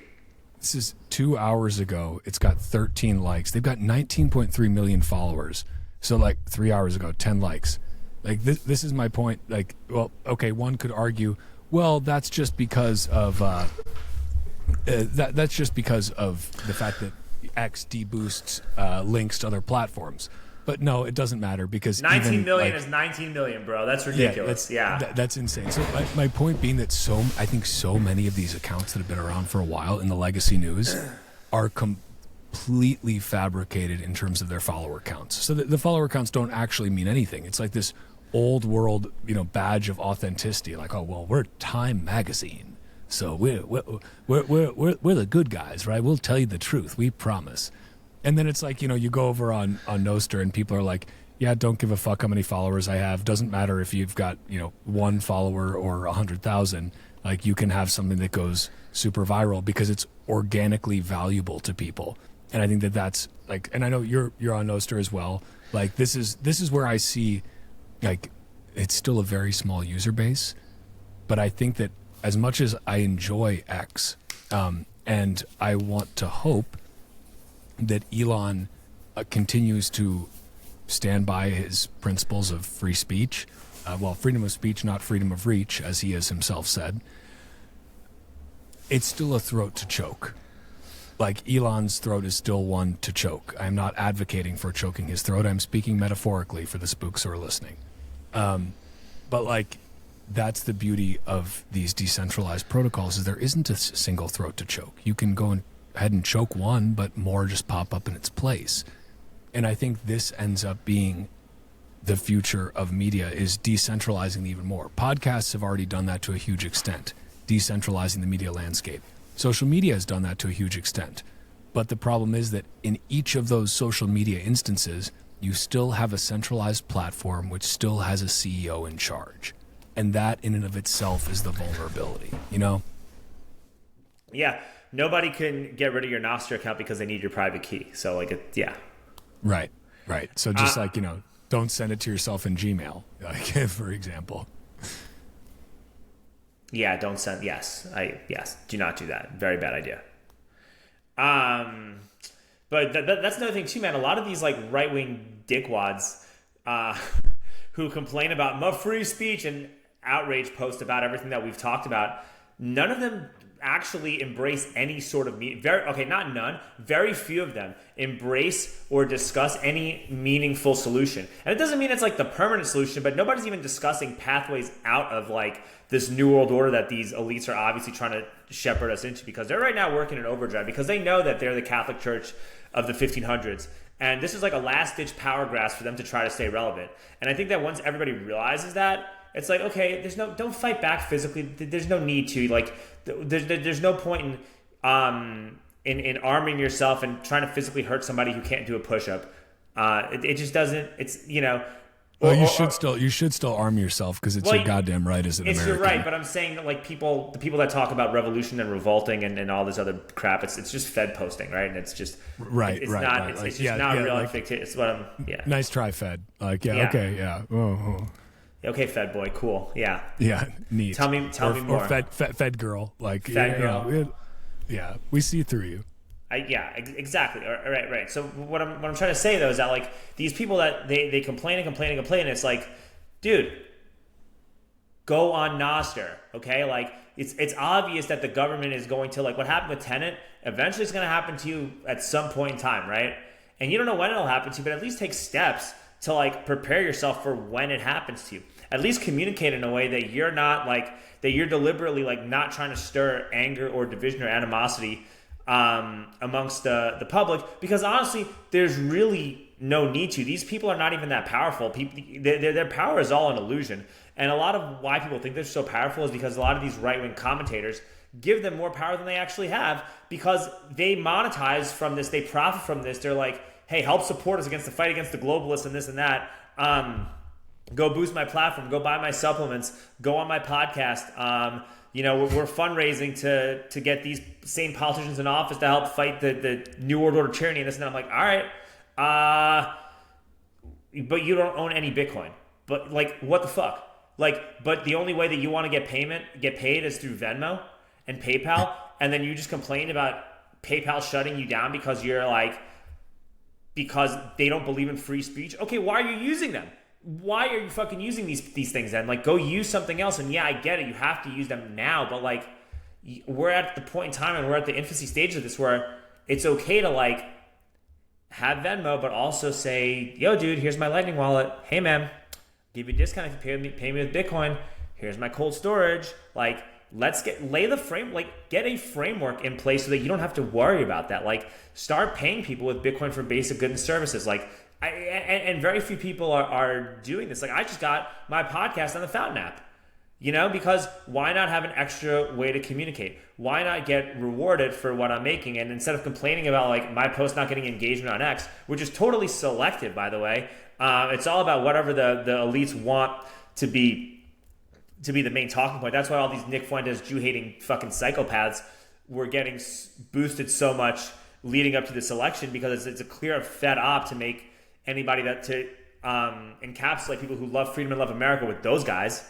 Speaker 4: This is 2 hours ago. It's got 13 likes. They've got 19.3 million followers. So like 3 hours ago, 10 likes. Like this is my point. Like, well, okay, one could argue, well, that's just because of that's just because of the fact that X deboosts links to other platforms. But no, it doesn't matter because
Speaker 1: 19 million is 19 million, bro. That's ridiculous.
Speaker 4: That's insane. So my point being that I think so many of these accounts that have been around for a while in the legacy news are completely fabricated in terms of their follower counts. So the follower counts don't actually mean anything. It's like this old world, badge of authenticity. Like, oh well, we're Time Magazine, so we're the good guys, right? We'll tell you the truth. We promise. And then it's like, you go over on Nostr and people are like, yeah, don't give a fuck how many followers I have. Doesn't matter if you've got, 1 follower or 100,000. Like, you can have something that goes super viral because it's organically valuable to people. And I think that's like, and I know you're on Nostr as well. Like, this is where I see, like, it's still a very small user base. But I think that as much as I enjoy X, and I want to hope that Elon continues to stand by his principles of free speech. Freedom of speech, not freedom of reach, as he has himself said. It's still a throat to choke. Like, Elon's throat is still one to choke. I'm not advocating for choking his throat. I'm speaking metaphorically for the spooks who are listening. But, like, that's the beauty of these decentralized protocols, is there isn't a single throat to choke. You can go ahead and choke one, but more just pop up in its place. And I think this ends up being the future of media, is decentralizing even more. Podcasts have already done that to a huge extent, decentralizing the media landscape. Social media has done that to a huge extent. But the problem is that in each of those social media instances, you still have a centralized platform which still has a CEO in charge. And that in and of itself is the vulnerability,
Speaker 1: Yeah. Nobody can get rid of your Nostr account because they need your private key. So, like,
Speaker 4: Right. So just don't send it to yourself in Gmail, like, for example.
Speaker 1: Yeah, don't send. Yes, do not do that. Very bad idea. But that's another thing too, man. A lot of these like right wing dickwads, who complain about my free speech and outrage post about everything that we've talked about, none of them actually embrace any sort of very few of them embrace or discuss any meaningful solution. And it doesn't mean it's like the permanent solution, but nobody's even discussing pathways out of like this new world order that these elites are obviously trying to shepherd us into, because they're right now working in overdrive because they know that they're the Catholic Church of the 1500s. And this is like a last-ditch power grasp for them to try to stay relevant. And I think that once everybody realizes that, it's like, okay, don't fight back physically. There's no need to. Like, there's no point in arming yourself and trying to physically hurt somebody who can't do a push-up. It just doesn't. It's
Speaker 4: Well, you should still arm yourself because it's your goddamn right as an American.
Speaker 1: It's your right, but I'm saying that like the people that talk about revolution and revolting and all this other crap, it's just Fed posting, right? And it's just it's not real. Like, it's what I'm. Yeah.
Speaker 4: Nice try, Fed. Like, yeah. Okay, yeah. Oh.
Speaker 1: Okay, Fed boy, cool. Yeah.
Speaker 4: Yeah, neat.
Speaker 1: Tell me more.
Speaker 4: Or Fed girl, like
Speaker 1: Fed girl.
Speaker 4: Yeah, we see through you.
Speaker 1: Exactly. Right. So what I'm trying to say though is that like these people that they complain and complain and complain, it's like, dude, go on Nostr, okay? Like it's obvious that the government is going to, like what happened with Tenet, eventually it's going to happen to you at some point in time, right? And you don't know when it'll happen to you, but at least take steps to like prepare yourself for when it happens to you. At least communicate in a way that you're not like that you're deliberately like not trying to stir anger or division or animosity amongst the public, because honestly there's really no need to. These people are not even that powerful. People, their power is all an illusion. And a lot of why people think they're so powerful is because a lot of these right-wing commentators give them more power than they actually have, because they monetize from this, they profit from this. They're like, hey, help support us against the fight against the globalists and this and that. Go boost my platform, go buy my supplements, go on my podcast. We're fundraising to get these same politicians in office to help fight the New World Order tyranny and this and that. I'm like, all right, but you don't own any Bitcoin. But like, what the fuck? Like, but the only way that you want to get paid is through Venmo and PayPal, and then you just complain about PayPal shutting you down because they don't believe in free speech. Okay, why are you using them? Why are you fucking using these things then? Like, go use something else. And yeah, I get it, you have to use them now, but like, we're at the point in time and we're at the infancy stage of this where it's okay to like have Venmo, but also say, yo dude, here's my Lightning wallet. Hey man, give you a discount if you pay me with Bitcoin. Here's my cold storage. Like, let's get a framework in place so that you don't have to worry about that. Like, start paying people with Bitcoin for basic goods and services. Like, and very few people are doing this. Like, I just got my podcast on the Fountain app, because why not have an extra way to communicate? Why not get rewarded for what I'm making? And instead of complaining about like my post not getting engagement on X, which is totally selective, by the way, it's all about whatever the elites want to be the main talking point. That's why all these Nick Fuentes Jew-hating fucking psychopaths were getting boosted so much leading up to this election, because it's a clear Fed op to make anybody to encapsulate people who love freedom and love America with those guys.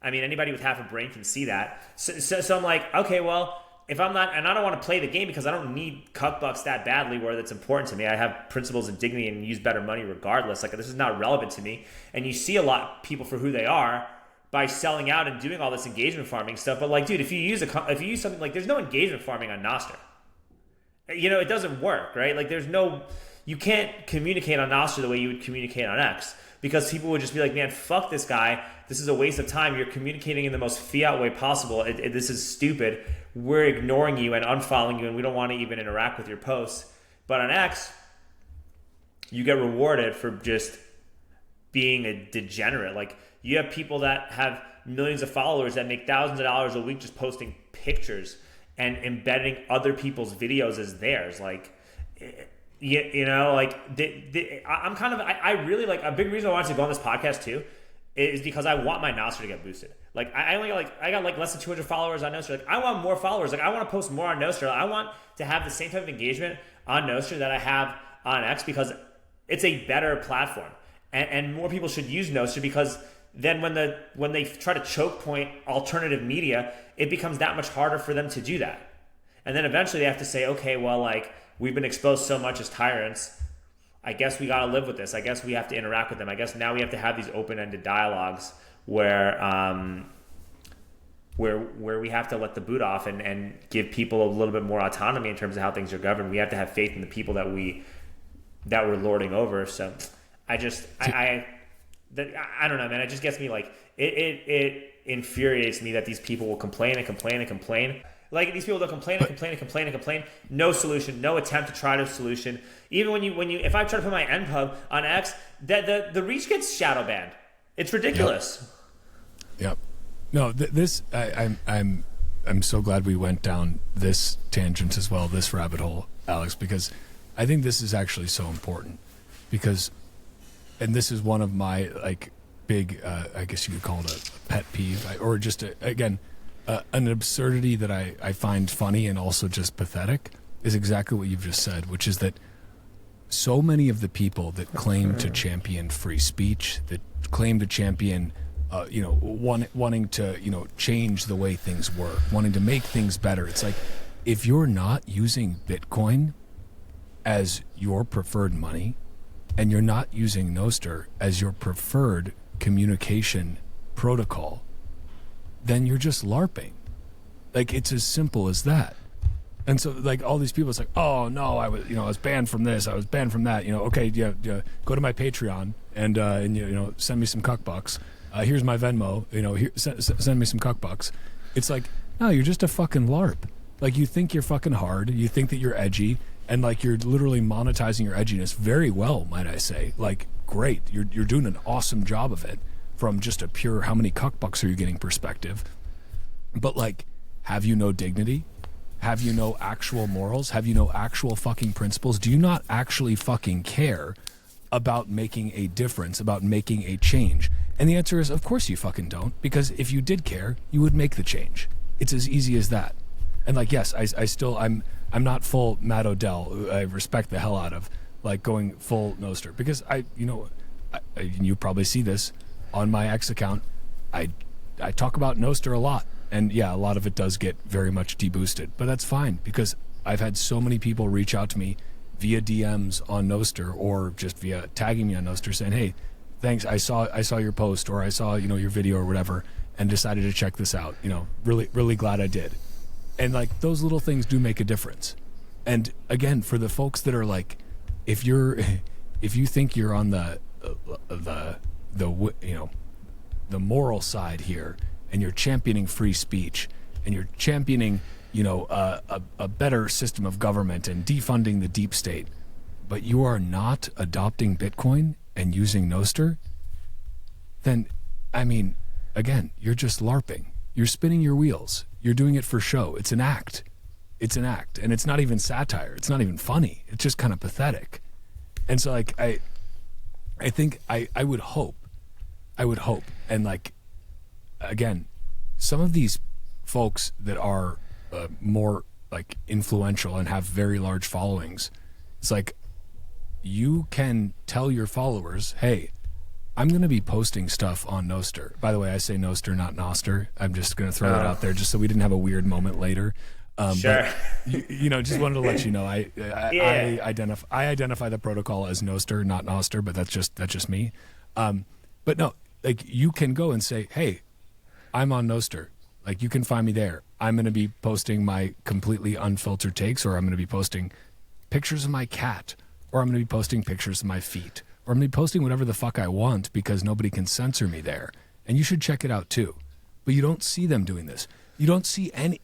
Speaker 1: I mean, anybody with half a brain can see that. So I'm like, okay, well, if I'm not, and I don't want to play the game because I don't need cuckbucks that badly where that's important to me. I have principles and dignity and use better money regardless. Like, this is not relevant to me. And you see a lot of people for who they are by selling out and doing all this engagement farming stuff. But like, dude, if you use something like, there's no engagement farming on Nostr. It doesn't work, right? Like, you can't communicate on Nostr the way you would communicate on X, because people would just be like, man, fuck this guy. This is a waste of time. You're communicating in the most fiat way possible. This is stupid. We're ignoring you and unfollowing you, and we don't want to even interact with your posts. But on X, you get rewarded for just being a degenerate. Like, you have people that have millions of followers that make thousands of dollars a week just posting pictures and embedding other people's videos as theirs. Like, I'm kind of, I really like, a big reason I wanted to go on this podcast too is because I want my Nostr to get boosted. Like, I got less than 200 followers on Nostr. Like, I want more followers. Like, I want to post more on Nostr. I want to have the same type of engagement on Nostr that I have on X, because it's a better platform, and more people should use Nostr, because then when they try to choke point alternative media, it becomes that much harder for them to do that. And then eventually they have to say, okay, well, like, we've been exposed so much as tyrants, I guess we got to live with this. I guess we have to interact with them. I guess now we have to have these open-ended dialogues where we have to let the boot off and give people a little bit more autonomy in terms of how things are governed. We have to have faith in the people that we're lording over. So I don't know, man. It just gets me, like, it infuriates me that these people will complain and complain and complain. Like, these people will complain and complain and complain and complain. No solution, no attempt to try to solution. Even when you, if I try to put my NPub on X, the reach gets shadow banned. It's ridiculous.
Speaker 4: Yep. No, I'm so glad we went down this tangent as well, this rabbit hole, Alex, because I think this is actually so important. Because, and this is one of my, like, big, I guess you could call it a pet peeve, or just an absurdity that I find funny and also just pathetic, is exactly what you've just said, which is that so many of the people that claim to champion free speech, that claim to champion, wanting to, change the way things work, wanting to make things better. It's like, if you're not using Bitcoin as your preferred money, and you're not using Nostr as your preferred communication protocol, then you're just LARPing. Like, it's as simple as that. And so, like, all these people, it's like, oh no, I was banned from this, I was banned from that. Okay, yeah, go to my Patreon and send me some cuckbucks. Here's my Venmo. Send me some cuckbucks. It's like, no, you're just a fucking LARP. Like, you think you're fucking hard, you think that you're edgy, And like, you're literally monetizing your edginess very well, might I say. Like, great. You're doing an awesome job of it from just a pure how many cuckbucks are you getting perspective. But like, have you no dignity? Have you no actual morals? Have you no actual fucking principles? Do you not actually fucking care about making a difference, about making a change? And the answer is, of course you fucking don't, because if you did care, you would make the change. It's as easy as that. And like, yes, I'm not full Matt Odell, who I respect the hell out of, like going full Nostr, because you probably see this on my X account. I talk about Nostr a lot. And yeah, a lot of it does get very much deboosted, but that's fine, because I've had so many people reach out to me via DMs on Nostr or just via tagging me on Nostr saying, hey, thanks, I saw your post, or I saw, your video or whatever, and decided to check this out. Really, really glad I did. And like, those little things do make a difference. And again, for the folks that are like, if you think you're on the moral side here, and you're championing free speech, and you're championing, a better system of government and defunding the deep state, but you are not adopting Bitcoin and using Nostr, then, again, you're just LARPing. You're spinning your wheels. You're doing it for show. It's an act. It's an act. And it's not even satire. It's not even funny. It's just kind of pathetic. And so, like, I think I would hope, and like, again, some of these folks that are more like influential and have very large followings, it's like, you can tell your followers, hey, I'm going to be posting stuff on Nostr. By the way, I say Nostr, not Nostr. I'm just going to throw that out there just so we didn't have a weird moment later.
Speaker 1: Sure.
Speaker 4: But, just wanted to let you know, I identify the protocol as Nostr, not Nostr, but that's just me. But no, like, you can go and say, hey, I'm on Nostr. Like, you can find me there. I'm going to be posting my completely unfiltered takes, or I'm going to be posting pictures of my cat, or I'm going to be posting pictures of my feet, or I'm going to be posting whatever the fuck I want, because nobody can censor me there. And you should check it out too. But you don't see them doing this. You don't see any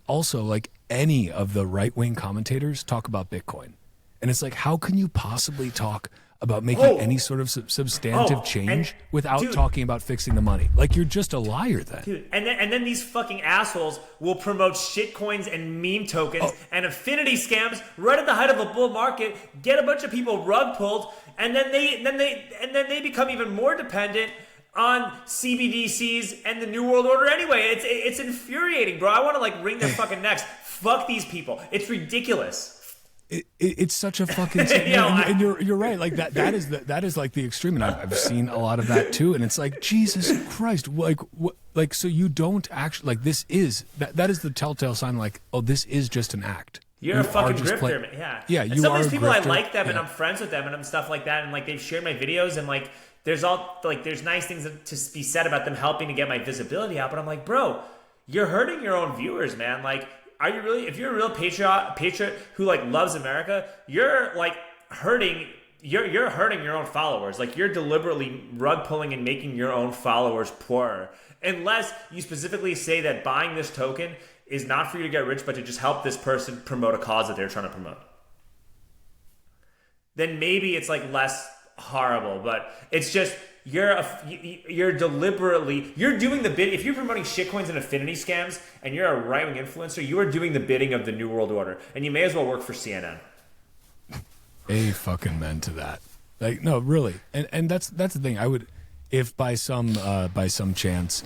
Speaker 4: of the right-wing commentators talk about Bitcoin. And it's like, how can you possibly talk about making any sort of substantive change without talking about fixing the money? Like, you're just a liar then.
Speaker 1: Dude, and then these fucking assholes will promote shitcoins and meme tokens and affinity scams right at the height of a bull market, get a bunch of people rug pulled, and then they become even more dependent on CBDCs and the New World Order anyway. It's infuriating, bro. I want to like wring their fucking necks. Fuck these people. It's ridiculous.
Speaker 4: It's such a fucking and you're right. Like, that is like the extreme, and I've seen a lot of that too. And it's like, Jesus Christ, like what? Like, so you don't actually, like, this is that is the telltale sign. Like, oh, this is just an act.
Speaker 1: You're a fucking grifter, man. Yeah.
Speaker 4: Yeah,
Speaker 1: and
Speaker 4: you
Speaker 1: some
Speaker 4: are
Speaker 1: of these people,
Speaker 4: a
Speaker 1: I
Speaker 4: grifter.
Speaker 1: like them and I'm friends with them and I'm stuff like that, and like they've shared my videos, and like there's nice things to be said about them helping to get my visibility out. But I'm like, bro, you're hurting your own viewers, man. Like, are you really? If you're a real patriot who like loves America, you're like hurting. You're hurting your own followers. Like, you're deliberately rug pulling and making your own followers poorer. Unless you specifically say that buying this token is not for you to get rich, but to just help this person promote a cause that they're trying to promote. Then maybe it's like less horrible, but it's just you're deliberately doing the bid. If you're promoting shitcoins and affinity scams and you're a right-wing influencer, you are doing the bidding of the New World Order, and you may as well work for CNN.
Speaker 4: A fucking men to that. Like, no, really. And that's the thing. I would, if by some chance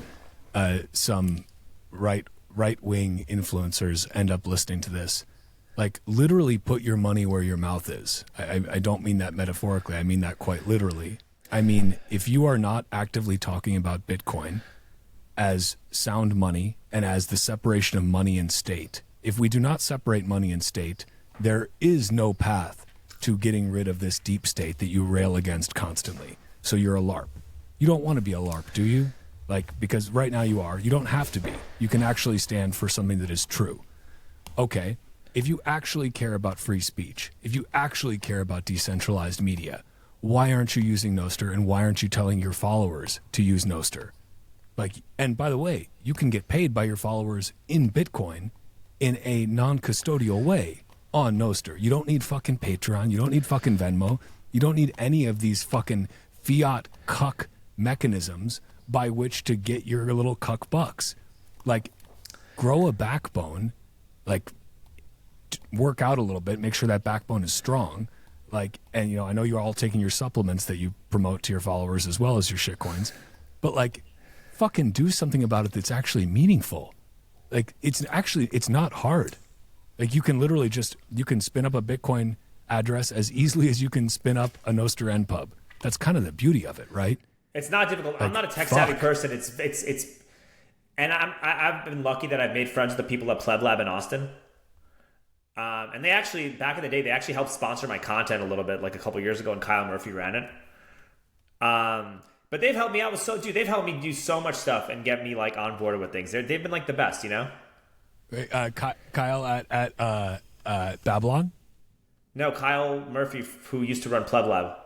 Speaker 4: some right-wing influencers end up listening to this, like, literally put your money where your mouth is. I don't mean that metaphorically. I mean that quite literally. I mean, if you are not actively talking about Bitcoin as sound money and as the separation of money and state, if we do not separate money and state, there is no path to getting rid of this deep state that you rail against constantly. So you're a LARP. You don't want to be a LARP, do you? Like, because right now you are. You don't have to be. You can actually stand for something that is true. Okay, if you actually care about free speech, if you actually care about decentralized media, why aren't you using Nostr, and why aren't you telling your followers to use Nostr? Like, and by the way, you can get paid by your followers in Bitcoin in a non-custodial way. on Nostr. You don't need fucking Patreon. You don't need fucking Venmo. You don't need any of these fucking fiat cuck mechanisms by which to get your little cuck bucks. Like, grow a backbone, like, work out a little bit, make sure that backbone is strong. Like, and you know, I know you're all taking your supplements that you promote to your followers as well as your shitcoins, but like, fucking do something about it that's actually meaningful. Like, it's not hard. Like, you can literally you can spin up a Bitcoin address as easily as you can spin up a Nostr npub. That's kind of the beauty of it, right?
Speaker 1: It's not difficult.
Speaker 4: Like,
Speaker 1: I'm not a tech savvy person. It's, and I've been lucky that I've made friends with the people at Pleb Lab in Austin. And they actually, back in the day, they actually helped sponsor my content a little bit, like a couple years ago, and Kyle Murphy ran it. But they've helped me out with they've helped me do so much stuff and get me like on board with things. They've been like the best, you know?
Speaker 4: Kyle at Babylon?
Speaker 1: No, Kyle Murphy, who used to run Pleb Lab.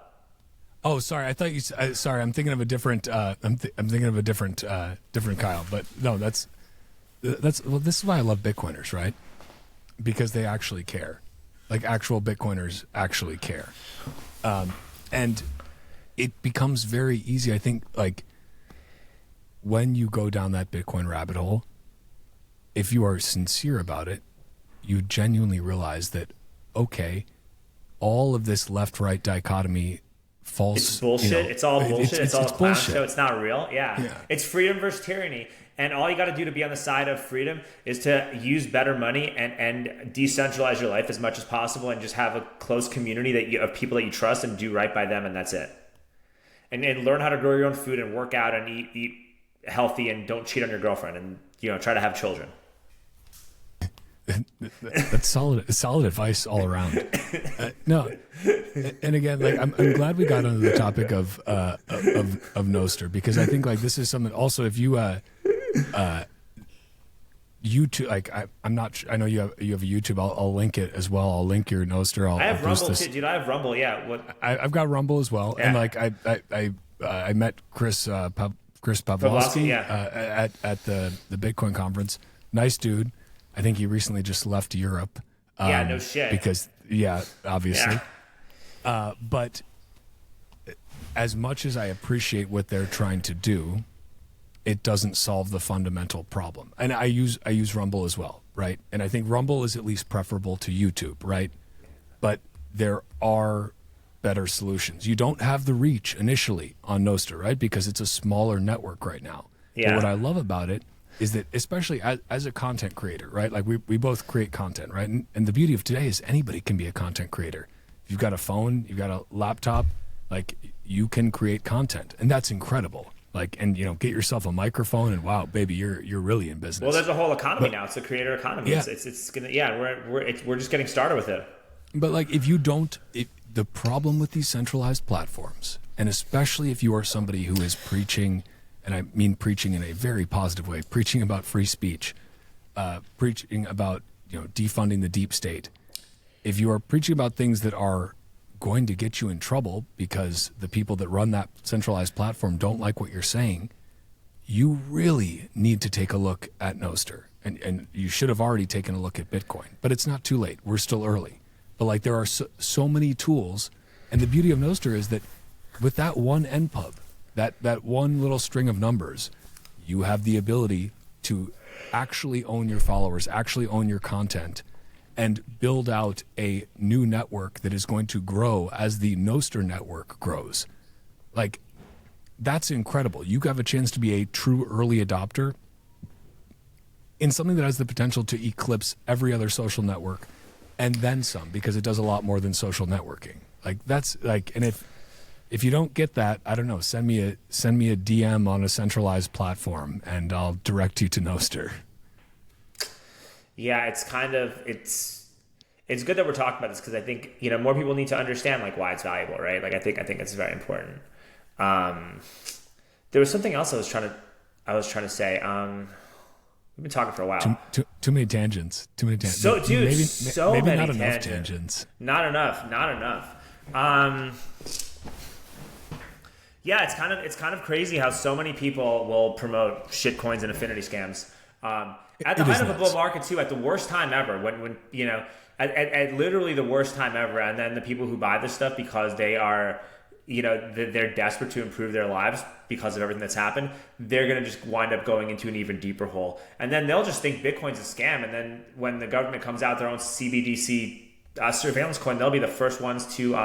Speaker 4: Oh, sorry. I thought you. Sorry, I'm thinking of a different. I'm thinking of a different Kyle. But no, that's. Well, this is why I love Bitcoiners, right? Because they actually care. Like, actual Bitcoiners actually care, and it becomes very easy. I think, like, when you go down that Bitcoin rabbit hole, if you are sincere about it, you genuinely realize that, okay, all of this left-right dichotomy, false.
Speaker 1: It's bullshit.
Speaker 4: You know,
Speaker 1: it's all bullshit. It's all a clown
Speaker 4: bullshit.
Speaker 1: show. It's not real. Yeah. It's freedom versus tyranny. And all you got to do to be on the side of freedom is to use better money and decentralize your life as much as possible, and just have a close community of people that you trust, and do right by them, and that's it. And learn how to grow your own food and work out and eat healthy, and don't cheat on your girlfriend, and try to have children.
Speaker 4: That's solid advice all around. No, and again, like, I'm glad we got onto the topic of Nostr, because I think, like, this is something. Also, if you YouTube, like, I'm not. I know you have a YouTube. I'll link it as well. I'll link your Nostr.
Speaker 1: I have Rumble too, dude. I have Rumble. Yeah.
Speaker 4: I've got Rumble as well,
Speaker 1: yeah.
Speaker 4: And like I met Chris Pavlovsky at the Bitcoin conference. Nice dude. I think he recently just left Europe.
Speaker 1: No shit.
Speaker 4: Because, obviously. Yeah. But as much as I appreciate what they're trying to do, it doesn't solve the fundamental problem. And I use Rumble as well, right? And I think Rumble is at least preferable to YouTube, right? But there are better solutions. You don't have the reach initially on Nostr, right? Because it's a smaller network right now.
Speaker 1: Yeah.
Speaker 4: But what I love about it is that, especially as a content creator, right? Like, we both create content, right? And the beauty of today is anybody can be a content creator. If you've got a phone, you've got a laptop, like, you can create content, and that's incredible. Like, and get yourself a microphone, and wow, baby, you're really in business.
Speaker 1: Well, there's a whole economy now. It's a creator economy.
Speaker 4: Yeah.
Speaker 1: It's gonna. Yeah, we're just getting started with it.
Speaker 4: But like, the problem with these centralized platforms, and especially if you are somebody who is preaching. And I mean preaching in a very positive way, preaching about free speech, preaching about defunding the deep state. If you are preaching about things that are going to get you in trouble because the people that run that centralized platform don't like what you're saying, you really need to take a look at Nostr. And you should have already taken a look at Bitcoin. But it's not too late. We're still early. But like, there are so many tools. And the beauty of Nostr is that with that one npub, that one little string of numbers, you have the ability to actually own your followers, actually own your content, and build out a new network that is going to grow as the Nostr network grows. Like, that's incredible. You have a chance to be a true early adopter in something that has the potential to eclipse every other social network, and then some, because it does a lot more than social networking. Like, that's like, and if you don't get that, I don't know, send me a DM on a centralized platform, and I'll direct you to Nostr.
Speaker 1: Yeah, it's good that we're talking about this, because I think more people need to understand like why it's valuable, right? Like, I think it's very important. There was something else I was trying to say. We've been talking for a while.
Speaker 4: Too many tangents.
Speaker 1: So, dude,
Speaker 4: maybe
Speaker 1: many
Speaker 4: not enough
Speaker 1: tangents.
Speaker 4: tangents.
Speaker 1: Not enough. Yeah, it's kind of crazy how so many people will promote shit coins and affinity scams. At the height of a bull market too, at the worst time ever, when you know, at literally the worst time ever, and then the people who buy this stuff because they are, you know, they're desperate to improve their lives because of everything that's happened, they're going to just wind up going into an even deeper hole. And then they'll just think Bitcoin's a scam. And then when the government comes out their own CBDC surveillance coin, they'll be the first ones to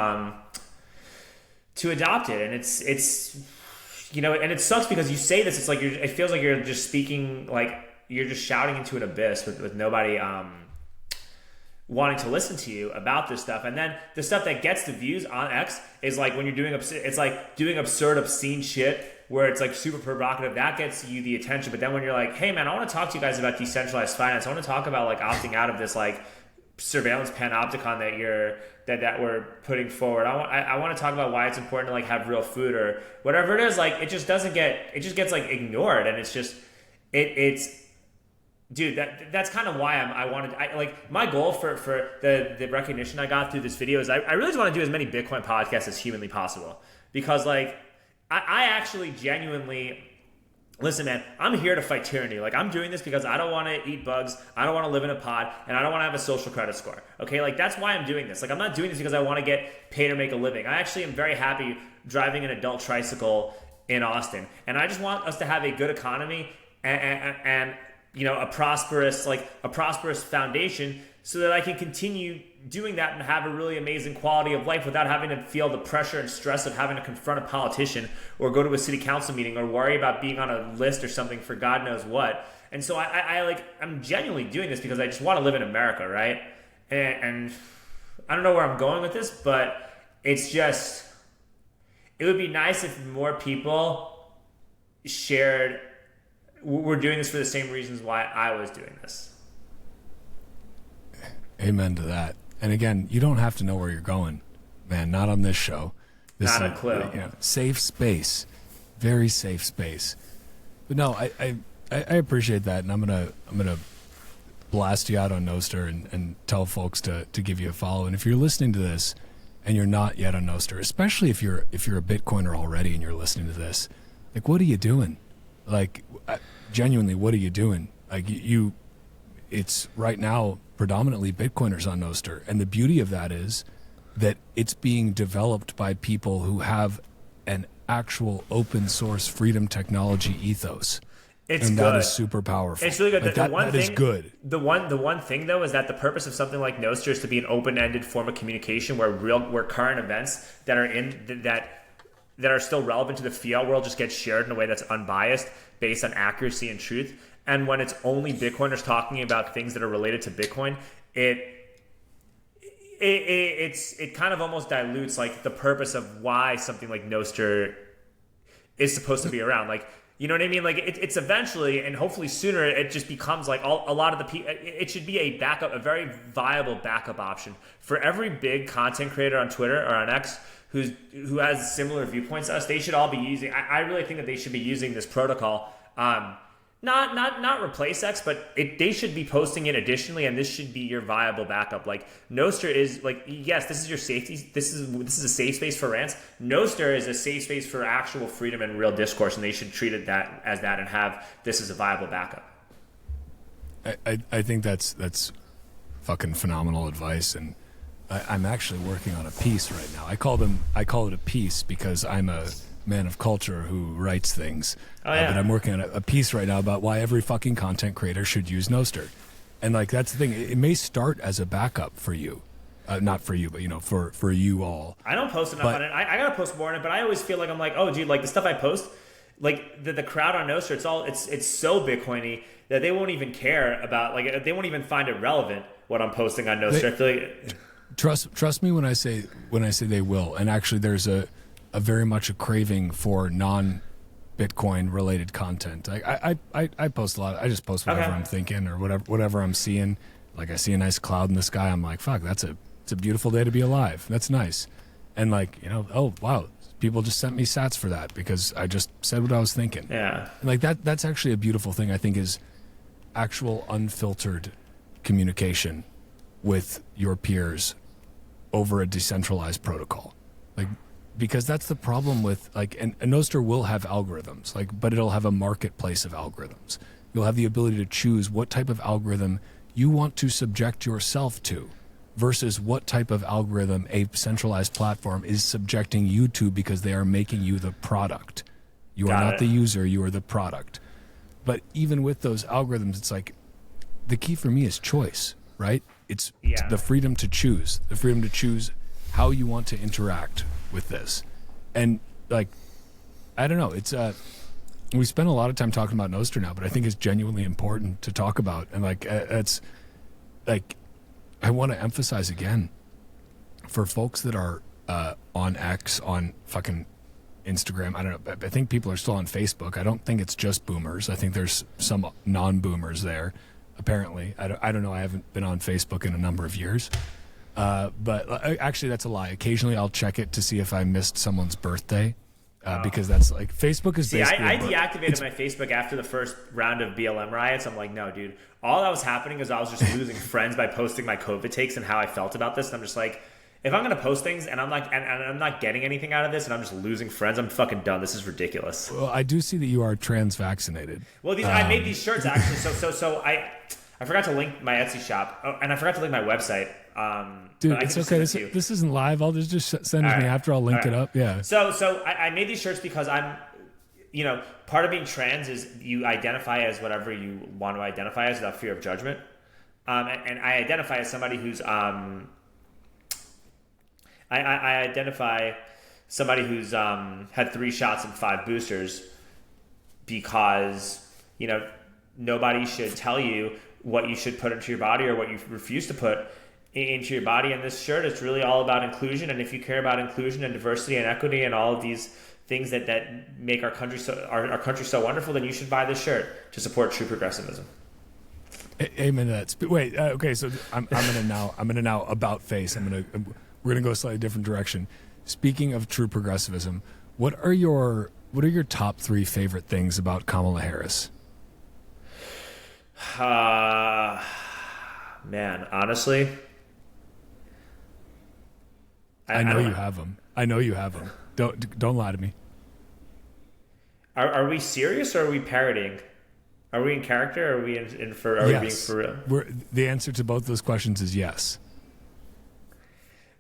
Speaker 1: adopt it. And it's you know, and it sucks because you say this, it's like it feels like you're just speaking, like you're just shouting into an abyss with nobody wanting to listen to you about this stuff. And then the stuff that gets the views on X is like when you're doing it's like doing absurd, obscene shit where it's like super provocative. That gets you the attention. But then when you're like, hey man, I want to talk to you guys about decentralized finance. I want to talk about like opting out of this like surveillance panopticon that we're putting forward. I want to talk about why it's important to like have real food or whatever it is. Like it just gets like ignored, and it's just it's. Dude, that's kind of why I wanted like my goal for the recognition I got through this video is I really just want to do as many Bitcoin podcasts as humanly possible, because like I actually genuinely listen, man, I'm here to fight tyranny. Like I'm doing this because I don't want to eat bugs, I don't want to live in a pod, and I don't want to have a social credit score. Okay, like that's why I'm doing this. Like I'm not doing this because I want to get paid or make a living. I actually am very happy driving an adult tricycle in Austin, and I just want us to have a good economy and you know, a prosperous foundation so that I can continue doing that and have a really amazing quality of life without having to feel the pressure and stress of having to confront a politician or go to a city council meeting or worry about being on a list or something for God knows what. And so I'm genuinely doing this because I just want to live in America, right? And I don't know where I'm going with this, but it's just, it would be nice if more people shared. We're doing this for the same reasons why I was doing this.
Speaker 4: Amen to that. And again, you don't have to know where you're going, man. Not on this show. This
Speaker 1: Not a clue.
Speaker 4: You know, safe space, very safe space. But no, I appreciate that, and I'm gonna blast you out on Nostr and tell folks to give you a follow. And if you're listening to this and you're not yet on Nostr, especially if you're a Bitcoiner already and you're listening to this, like, what are you doing? Like, genuinely, what are you doing? Like, it's right now predominantly Bitcoiners on Nostr. And the beauty of that is that it's being developed by people who have an actual open source freedom technology ethos.
Speaker 1: It's
Speaker 4: and
Speaker 1: good.
Speaker 4: That is super powerful.
Speaker 1: It's really good.
Speaker 4: Like that is good.
Speaker 1: The one thing though is that the purpose of something like Nostr is to be an open-ended form of communication where current events that are still relevant to the fiat world just get shared in a way that's unbiased, based on accuracy and truth. And when it's only Bitcoiners talking about things that are related to Bitcoin, it kind of almost dilutes like the purpose of why something like Nostr is supposed to be around. Like, you know what I mean? Like it's eventually, and hopefully sooner, it just becomes like a lot of the people. It should be a backup, a very viable backup option for every big content creator on Twitter or on X who has similar viewpoints to us. They should all be using. I really think that they should be using this protocol. Not replace X, but they should be posting it additionally, and this should be your viable backup. Like Nostr is like, yes, this is your safety. This is a safe space for rants. Nostr is a safe space for actual freedom and real discourse, and they should treat it as that and have this as a viable backup.
Speaker 4: I think that's fucking phenomenal advice, and I'm actually working on a piece right now. I call it a piece because I'm a man of culture who writes things.
Speaker 1: Oh, yeah.
Speaker 4: But I'm working on a piece right now about why every fucking content creator should use Nostr. And like, that's the thing. It may start as a backup for you. Not for you, but, you know, for you all.
Speaker 1: I don't post enough on it. I gotta post more on it, but I always feel like I'm like, oh, dude, like the stuff I post, like the crowd on Nostr, it's so Bitcoiny that they won't even care about, like, they won't even find it relevant what I'm posting on Nostr. I feel like,
Speaker 4: trust me when I say they will. And actually, there's a very much a craving for non-Bitcoin related content. I post a lot. I just post whatever I'm thinking or whatever I'm seeing. Like I see a nice cloud in the sky, I'm like, fuck, it's a beautiful day to be alive. That's nice. And like, you know, oh wow, people just sent me sats for that because I just said what I was thinking.
Speaker 1: Yeah.
Speaker 4: And like that's actually a beautiful thing, I think, is actual unfiltered communication with your peers over a decentralized protocol. Like, because that's the problem with, like, and Nostr will have algorithms, like, but it'll have a marketplace of algorithms. You'll have the ability to choose what type of algorithm you want to subject yourself to versus what type of algorithm a centralized platform is subjecting you to because they are making you the product. You are not the user, you are the product. But even with those algorithms, it's like the key for me is choice, right? It's the freedom to choose how you want to interact with this. And like, I don't know, it's we spend a lot of time talking about Nostr now, but I think it's genuinely important to talk about. And like, it's like, I want to emphasize again for folks that are on X, on fucking Instagram. I don't know. I think people are still on Facebook. I don't think it's just boomers. I think there's some non-boomers there, apparently. I don't know. I haven't been on Facebook in a number of years. But actually, that's a lie. Occasionally, I'll check it to see if I missed someone's birthday. Because that's like Facebook is basically.
Speaker 1: I deactivated my Facebook after the first round of BLM riots. I'm like, no, dude. All that was happening is I was just losing friends by posting my COVID takes and how I felt about this. And I'm just like, if I'm gonna post things and I'm like, and I'm not getting anything out of this, and I'm just losing friends, I'm fucking done. This is ridiculous.
Speaker 4: Well, I do see that you are trans vaccinated.
Speaker 1: Well, I made these shirts actually. So I forgot to link my Etsy shop, and I forgot to link my website.
Speaker 4: Dude, it's okay. This isn't live. I'll just send it to me after. I'll link it up. Yeah.
Speaker 1: So I made these shirts because I'm, part of being trans is you identify as whatever you want to identify as without fear of judgment. And I identify as somebody who's I identify somebody who's had 3 shots and 5 boosters because nobody should tell you what you should put into your body or what you refuse to put into your body. And this shirt is really all about inclusion. And if you care about inclusion and diversity and equity and all of these things that make our country so wonderful, then you should buy this shirt to support true progressivism.
Speaker 4: Amen to that. Wait, okay, so I'm gonna now about face. We're gonna go a slightly different direction. Speaking of true progressivism, what are your top 3 favorite things about Kamala Harris?
Speaker 1: Man, honestly,
Speaker 4: I know you have them. I know you have them. Don't lie to me.
Speaker 1: Are we serious or are we parroting? Are we in character or are we we being for real?
Speaker 4: The answer to both those questions is yes.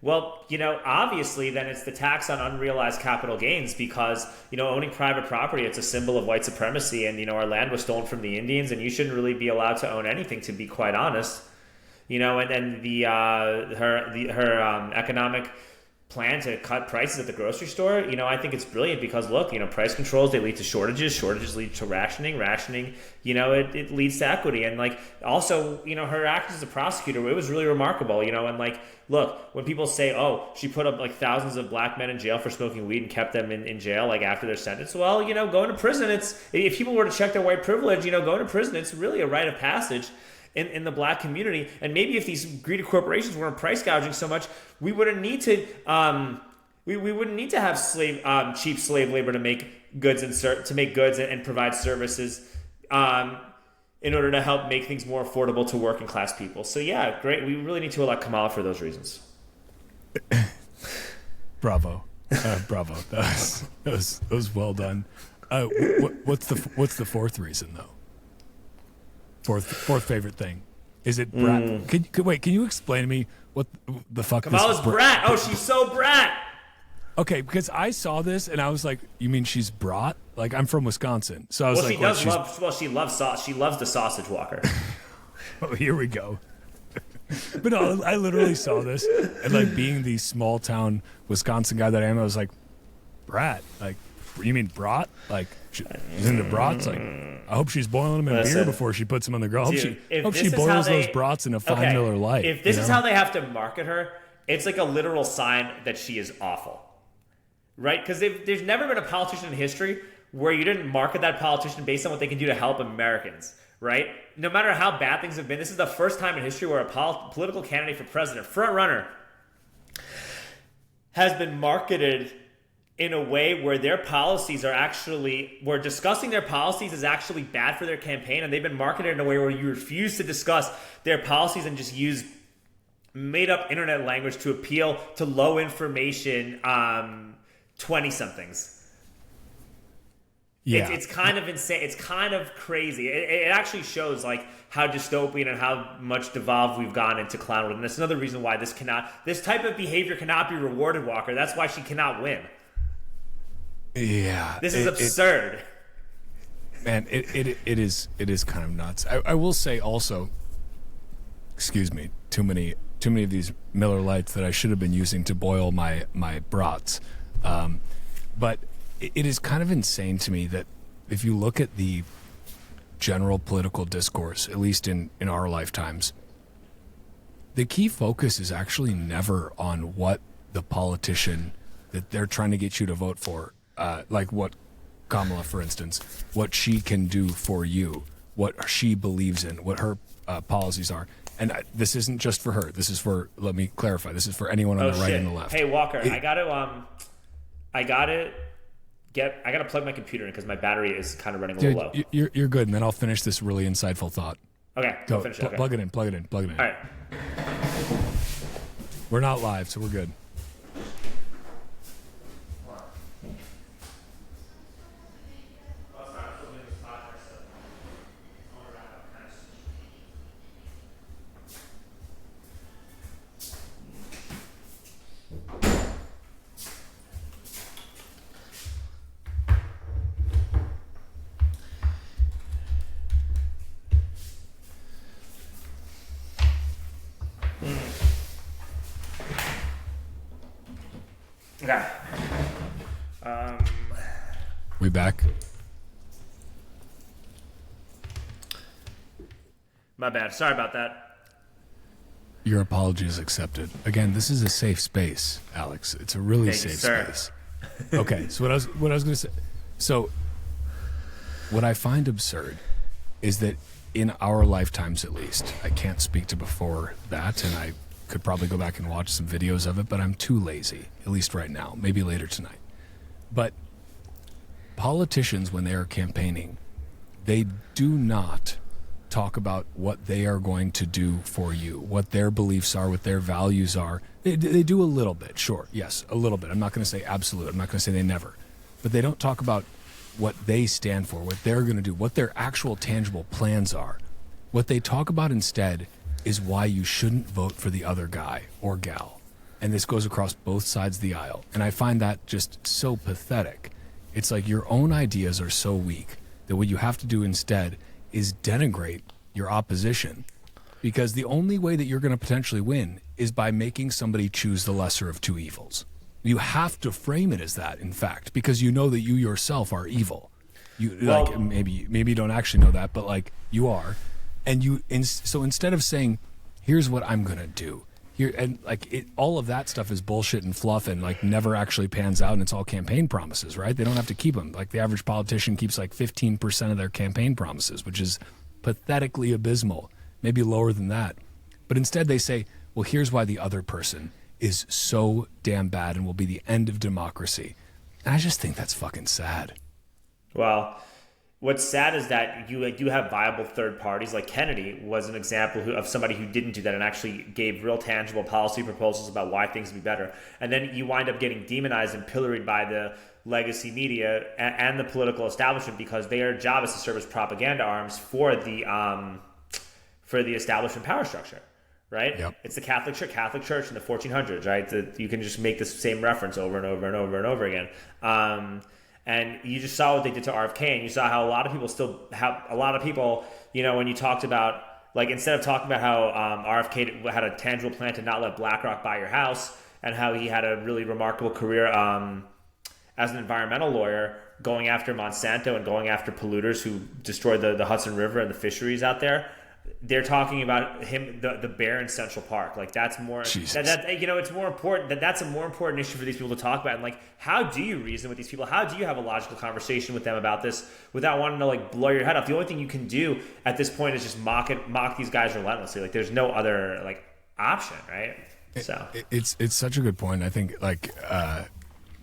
Speaker 1: Well, obviously then it's the tax on unrealized capital gains because, owning private property, it's a symbol of white supremacy and, our land was stolen from the Indians and you shouldn't really be allowed to own anything, to be quite honest. And then her economic plan to cut prices at the grocery store, I think it's brilliant because look, price controls, they lead to shortages lead to rationing, it leads to equity. And like, also, her act as a prosecutor, it was really remarkable, and like, look, when people say, oh, she put up like thousands of black men in jail for smoking weed and kept them in jail, like after their sentence, well, going to prison, if people were to check their white privilege, going to prison, it's really a rite of passage in the black community. And maybe if these greedy corporations weren't price gouging so much, we wouldn't need to we wouldn't need to have cheap slave labor to make goods and provide services in order to help make things more affordable to working class people. So yeah, great. We really need to elect Kamala for those reasons.
Speaker 4: Bravo. Bravo. That was well done. What's the 4th reason though? Fourth favorite thing. Is it brat? Can you explain to me what the fuck
Speaker 1: Kamala's
Speaker 4: this
Speaker 1: brat? Oh, she's so brat.
Speaker 4: Okay, because I saw this and I was like, you mean she's brat? Like, I'm from Wisconsin. So I was
Speaker 1: she loves sauce. She loves the sausage walker.
Speaker 4: Oh, here we go. But no, I literally saw this and like being the small town Wisconsin guy that I am, I was like, brat? Like, you mean brat? Like, she's into brats? Like, I hope she's boiling them in beer before she puts them on the grill. I hope she boils those brats in a 5 Miller Lite.
Speaker 1: If this is how they have to market her, it's like a literal sign that she is awful. Right? Because there's never been a politician in history where you didn't market that politician based on what they can do to help Americans. Right? No matter how bad things have been, this is the first time in history where a political candidate for president, front runner, has been marketed in a way where their policies are actually, where discussing their policies is actually bad for their campaign, and they've been marketed in a way where you refuse to discuss their policies and just use made-up internet language to appeal to low-information 20-somethings.
Speaker 4: Yeah.
Speaker 1: It's kind of insane. It's kind of crazy. It actually shows like how dystopian and how much devolved we've gone into clown world. And that's another reason why this type of behavior cannot be rewarded, Walker. That's why she cannot win.
Speaker 4: Yeah.
Speaker 1: This is absurd.
Speaker 4: Man, it is kind of nuts. I will say also, excuse me, too many of these Miller Lights that I should have been using to boil my brats. But it is kind of insane to me that if you look at the general political discourse, at least in our lifetimes, the key focus is actually never on what the politician that they're trying to get you to vote for, like what Kamala, for instance, what she can do for you, what she believes in, what her policies are. And this isn't just for her. This is for, let me clarify, this is for anyone on the right and the left.
Speaker 1: Hey, Walker, I gotta plug my computer in because my battery is kind of running a little low.
Speaker 4: You're good, and then I'll finish this really insightful thought.
Speaker 1: Okay,
Speaker 4: Go,
Speaker 1: finish it. Okay.
Speaker 4: Plug it in.
Speaker 1: All right.
Speaker 4: We're not live, so we're good.
Speaker 1: Okay.
Speaker 4: We back?
Speaker 1: My bad. Sorry about that.
Speaker 4: Your apology is accepted. Again, this is a safe space, Alex. It's a really
Speaker 1: Thank you,
Speaker 4: safe
Speaker 1: sir.
Speaker 4: space. Okay, so what I was going to say. So, what I find absurd is that in our lifetimes, at least, I can't speak to before that, and I could probably go back and watch some videos of it, but I'm too lazy, at least right now, maybe later tonight. But politicians, when they are campaigning, they do not talk about what they are going to do for you, what their beliefs are, what their values are. They do a little bit, sure, yes, a little bit. I'm not going to say absolute. I'm not going to say they never. But they don't talk about what they stand for, what they're going to do, what their actual tangible plans are. What they talk about instead is why you shouldn't vote for the other guy or gal. And this goes across both sides of the aisle. And I find that just so pathetic. It's like your own ideas are so weak that what you have to do instead is denigrate your opposition. Because the only way that you're going to potentially win is by making somebody choose the lesser of two evils. You have to frame it as that, in fact, because you know that you yourself are evil. Like maybe you don't actually know that, but like you are. And so instead of saying, here's what I'm going to do, here, and like all of that stuff is bullshit and fluff and like never actually pans out, and it's all campaign promises, right? They don't have to keep them. Like the average politician keeps like 15% of their campaign promises, which is pathetically abysmal, maybe lower than that. But instead they say, well, here's why the other person is so damn bad and will be the end of democracy. And I just think that's fucking sad.
Speaker 1: Well, what's sad is that you do have viable third parties. Like Kennedy was an example of somebody who didn't do that and actually gave real tangible policy proposals about why things would be better. And then you wind up getting demonized and pilloried by the legacy media and the political establishment because their job is to serve as propaganda arms for the establishment power structure. Right?
Speaker 4: Yep.
Speaker 1: It's the Catholic Church in the 1400s, right? You can just make this same reference over and over and over and over again. And you just saw what they did to RFK, and you saw how a lot of people, you know, when you talked about, like, instead of talking about how RFK had a tangible plan to not let BlackRock buy your house and how he had a really remarkable career as an environmental lawyer going after Monsanto and going after polluters who destroyed the Hudson River and the fisheries out there, they're talking about him, the bear in Central Park. Like that's more, you know, it's more important that's a more important issue for these people to talk about. And like, how do you reason with these people? How do you have a logical conversation with them about this without wanting to like blow your head off? The only thing you can do at this point is just mock these guys relentlessly. Like there's no other like option, right? So
Speaker 4: it's such a good point. I think like,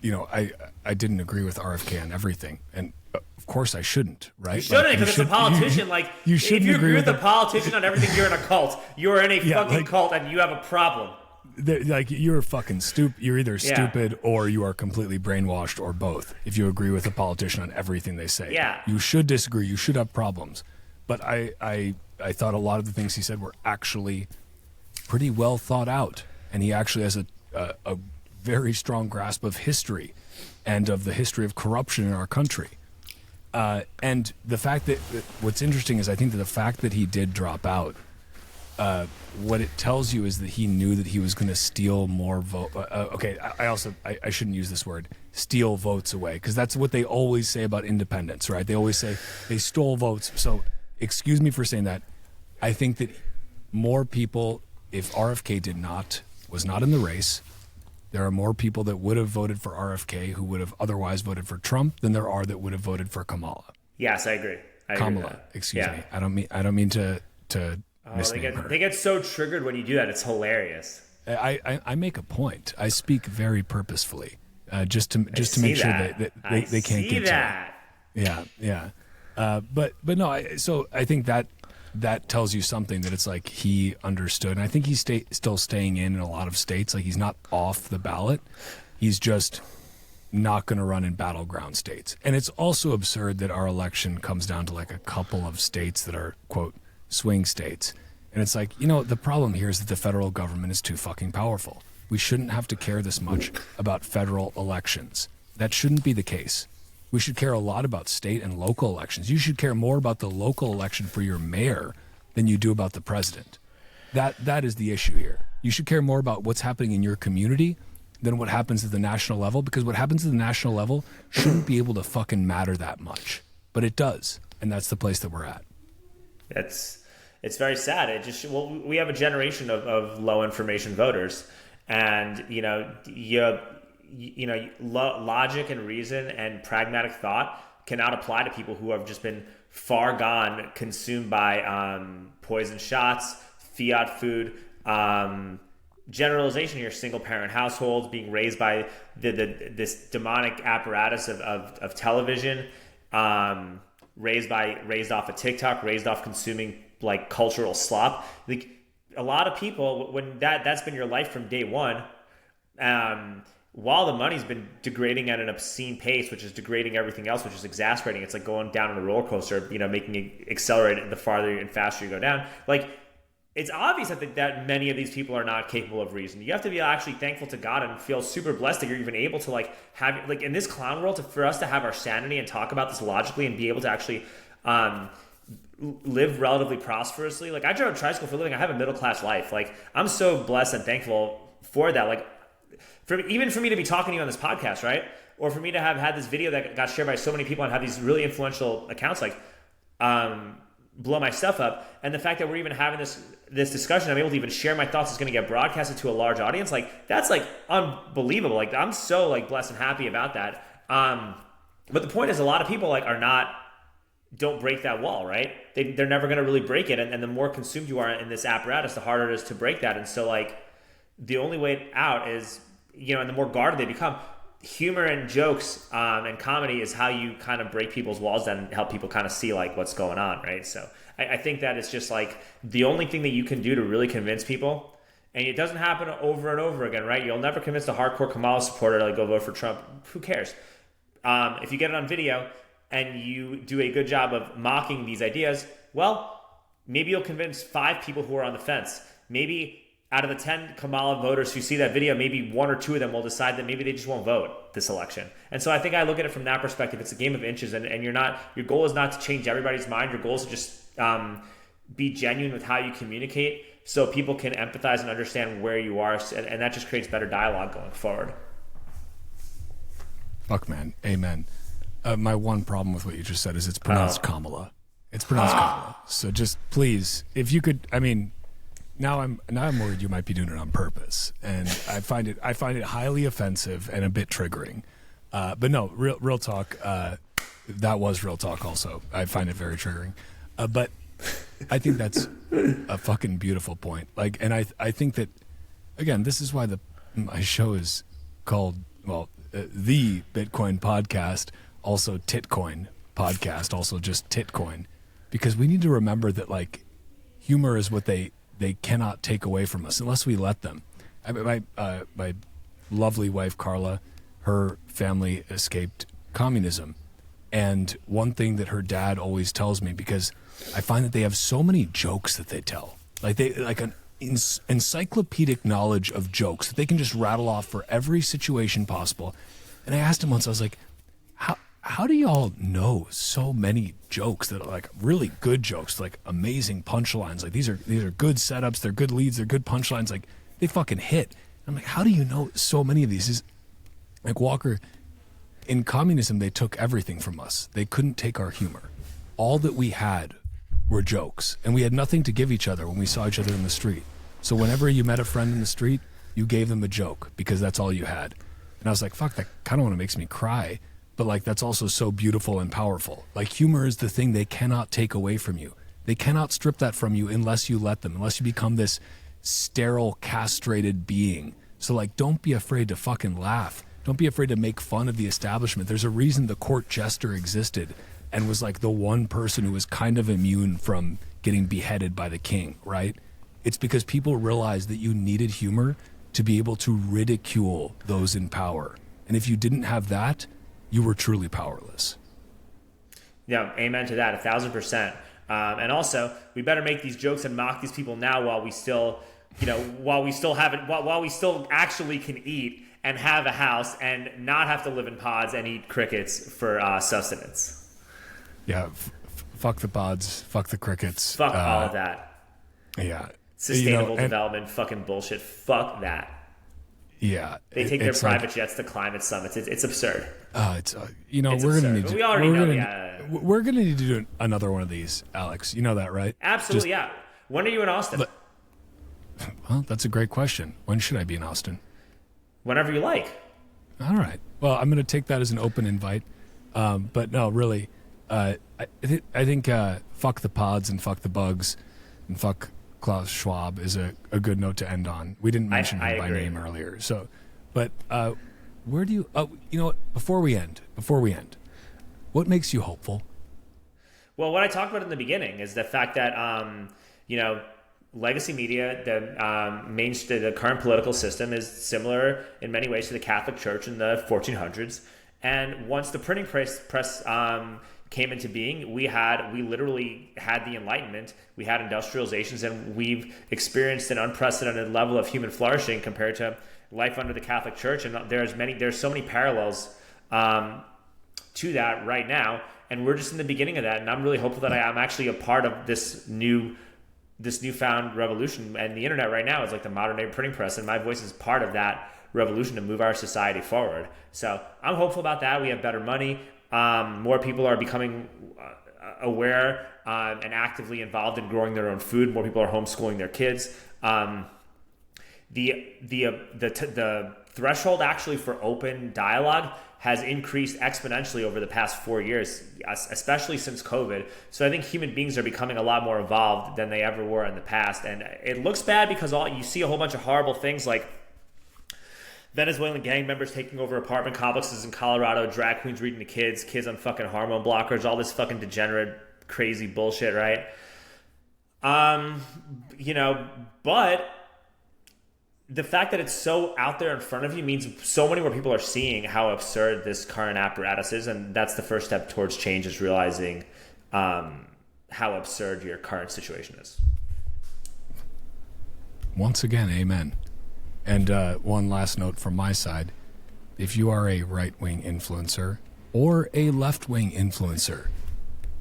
Speaker 4: you know, I didn't agree with RFK on everything, and of course I shouldn't, right?
Speaker 1: You shouldn't, because it's a politician.
Speaker 4: You
Speaker 1: if you agree with a politician on everything, you're in a cult. You're in a fucking
Speaker 4: like,
Speaker 1: cult, and you have a problem.
Speaker 4: like you're fucking stupid. You're either stupid or you are completely brainwashed, or both. If you agree with a politician on everything they say, you should disagree. You should have problems. But I thought a lot of the things he said were actually pretty well thought out, and he actually has a very strong grasp of history and of the history of corruption in our country. And the fact that what's interesting is I think that the fact that he did drop out, what it tells you is that he knew that he was going to steal more vote. I shouldn't use this word, steal votes away, because that's what they always say about independents, right? They always say they stole votes. So excuse me for saying that. I think that more people, if RFK was not in the race, there are more people that would have voted for RFK who would have otherwise voted for Trump than there are that would have voted for Kamala.
Speaker 1: Yes, I agree.
Speaker 4: Kamala, excuse me. I don't mean to misname her.
Speaker 1: They get so triggered when you do that. It's hilarious.
Speaker 4: I make a point. I speak very purposefully, just to make sure that they can't get that. Yeah. But no. So I think that tells you something, that it's like he understood, and I think he's still staying in a lot of states. Like he's not off the ballot. He's just not going to run in battleground states. And it's also absurd that our election comes down to like a couple of states that are, quote, swing states. And it's like, the problem here is that the federal government is too fucking powerful. We shouldn't have to care this much about federal elections. That shouldn't be the case. We should care a lot about state and local elections. You should care more about the local election for your mayor than you do about the president. That is the issue here. You should care more about what's happening in your community than what happens at the national level, because what happens at the national level shouldn't be able to fucking matter that much. But it does, and that's the place that we're at.
Speaker 1: It's very sad. We have a generation of low information voters, and logic and reason and pragmatic thought cannot apply to people who have just been far gone, consumed by poison shots, fiat food, generalization here, single parent households, being raised by this demonic apparatus of television, raised off of TikTok, raised off consuming like cultural slop. Like a lot of people, when that's been your life from day one, while the money's been degrading at an obscene pace, which is degrading everything else, which is exasperating. It's like going down on a roller coaster, making it accelerate the farther and faster you go down. Like, it's obvious that many of these people are not capable of reason. You have to be actually thankful to God and feel super blessed that you're even able to have in this clown world, for us to have our sanity and talk about this logically and be able to actually live relatively prosperously. Like, I drove a tricycle for a living. I have a middle-class life. Like, I'm so blessed and thankful for that. Like, even for me to be talking to you on this podcast, right? Or for me to have had this video that got shared by so many people and have these really influential accounts blow my stuff up. And the fact that we're even having this discussion, I'm able to even share my thoughts, is going to get broadcasted to a large audience. Like, that's unbelievable. Like, I'm so blessed and happy about that. But the point is, a lot of people don't break that wall, right? They're never going to really break it. And the more consumed you are in this apparatus, the harder it is to break that. And so the only way out is, and the more guarded they become. Humor and jokes and comedy is how you kind of break people's walls and help people kind of see what's going on, right? So I think that it's just the only thing that you can do to really convince people, and it doesn't happen over and over again, right? You'll never convince a hardcore Kamala supporter to go vote for Trump. Who cares? If you get it on video and you do a good job of mocking these ideas, well, maybe you'll convince 5 people who are on the fence. Maybe out of the 10 Kamala voters who see that video, maybe 1 or 2 of them will decide that maybe they just won't vote this election. And so I think I look at it from that perspective. It's a game of inches, and your goal is not to change everybody's mind. Your goal is to just be genuine with how you communicate, so people can empathize and understand where you are, and that just creates better dialogue going forward.
Speaker 4: Fuck, man. Amen. My one problem with what you just said is it's pronounced Kamala. It's pronounced Kamala. So just please, if you could, Now I'm worried you might be doing it on purpose, and I find it highly offensive and a bit triggering. But no, real talk. That was real talk. Also, I find it very triggering. But I think that's a fucking beautiful point. And I think that, again, this is why my show is called the Bitcoin Podcast, also Titcoin Podcast, also just Titcoin, because we need to remember that humor is what they cannot take away from us unless we let them. My lovely wife Carla, her family escaped communism, and one thing that her dad always tells me, because I find that they have so many jokes that they tell, like an encyclopedic knowledge of jokes that they can just rattle off for every situation possible. And I asked him once, I was like, how do y'all know so many jokes that are like really good jokes, like amazing punchlines? Like these are good setups, they're good leads, they're good punchlines, like they fucking hit. I'm like, how do you know so many of these? Is like, Walker, in communism, they took everything from us. They couldn't take our humor. All that we had were jokes, and we had nothing to give each other when we saw each other in the street. So whenever you met a friend in the street, you gave them a joke because that's all you had. And I was like, fuck, that kind of makes me cry. But like, that's also so beautiful and powerful. Like, humor is the thing they cannot take away from you. They cannot strip that from you unless you let them, unless you become this sterile, castrated being. So like, don't be afraid to fucking laugh. Don't be afraid to make fun of the establishment. There's a reason the court jester existed and was like the one person who was kind of immune from getting beheaded by the king, right? It's because people realized that you needed humor to be able to ridicule those in power. And if you didn't have that, you were truly powerless.
Speaker 1: Yeah, amen to that, 1,000%. And also, we better make these jokes and mock these people now while we still, while we still actually can eat and have a house and not have to live in pods and eat crickets for sustenance.
Speaker 4: Yeah, fuck the pods, fuck the crickets.
Speaker 1: Fuck all of that.
Speaker 4: Yeah.
Speaker 1: Sustainable development, fucking bullshit. Fuck that.
Speaker 4: Yeah,
Speaker 1: they take their private jets to climate summits. It's absurd.
Speaker 4: It's we're gonna need to. We're gonna need to do another one of these, Alex. You know that, right?
Speaker 1: Absolutely, yeah. When are you in Austin?
Speaker 4: Well, that's a great question. When should I be in Austin?
Speaker 1: Whenever you like.
Speaker 4: All right. Well, I'm gonna take that as an open invite. But no, really, I think fuck the pods and fuck the bugs and fuck Klaus Schwab is a good note to end on. We didn't mention him by name earlier. So, but where do you, you know what, before we end, what makes you hopeful?
Speaker 1: Well, what I talked about in the beginning is the fact that, legacy media, the current political system is similar in many ways to the Catholic Church in the 1400s. And once the printing press came into being, we literally had the Enlightenment, we had industrializations, and we've experienced an unprecedented level of human flourishing compared to life under the Catholic Church. And there's so many parallels to that right now, and we're just in the beginning of that. And I'm really hopeful that I'm actually a part of this newfound revolution. And the internet right now is like the modern day printing press, and my voice is part of that revolution to move our society forward. So I'm hopeful about that. We have better money. More people are becoming aware and actively involved in growing their own food. More people are homeschooling their kids. The threshold actually for open dialogue has increased exponentially over the past 4 years, especially since COVID. So I think human beings are becoming a lot more evolved than they ever were in the past. And it looks bad because you see a whole bunch of horrible things like Venezuelan gang members taking over apartment complexes in Colorado, drag queens reading to kids on fucking hormone blockers, all this fucking degenerate, crazy bullshit, right? But the fact that it's so out there in front of you means so many more people are seeing how absurd this current apparatus is, and that's the first step towards change, is realizing how absurd your current situation is.
Speaker 4: Once again, amen. And one last note from my side. If you are a right-wing influencer or a left-wing influencer,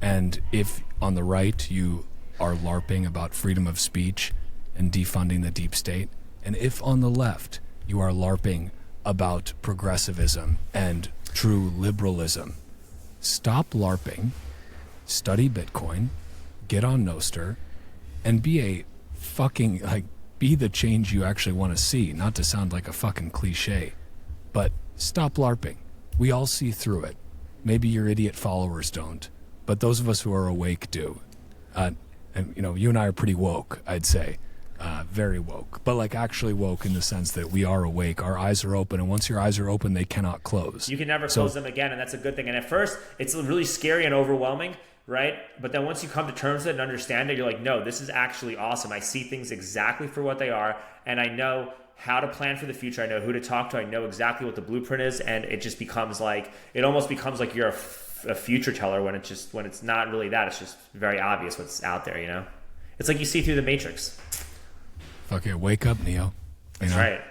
Speaker 4: and if on the right you are LARPing about freedom of speech and defunding the deep state, and if on the left you are LARPing about progressivism and true liberalism, stop LARPing, study Bitcoin, get on Nostr, and be a fucking, be the change you actually want to see, not to sound like a fucking cliche, but stop LARPing. We all see through it. Maybe your idiot followers don't, but those of us who are awake do. And you and I are pretty woke, I'd say. Very woke, but actually woke in the sense that we are awake. Our eyes are open, and once your eyes are open, they cannot close.
Speaker 1: You can never close them again, and that's a good thing. And at first, it's really scary and overwhelming, right? But then once you come to terms with it and understand it, you're like, no, this is actually awesome. I see things exactly for what they are, and I know how to plan for the future. I know who to talk to. I know exactly what the blueprint is, and it just becomes like, it almost becomes like you're a future teller when it's not really that. It's just very obvious what's out there, you know? It's like you see through the Matrix.
Speaker 4: Fuck it, wake up, Neo.
Speaker 1: That's right.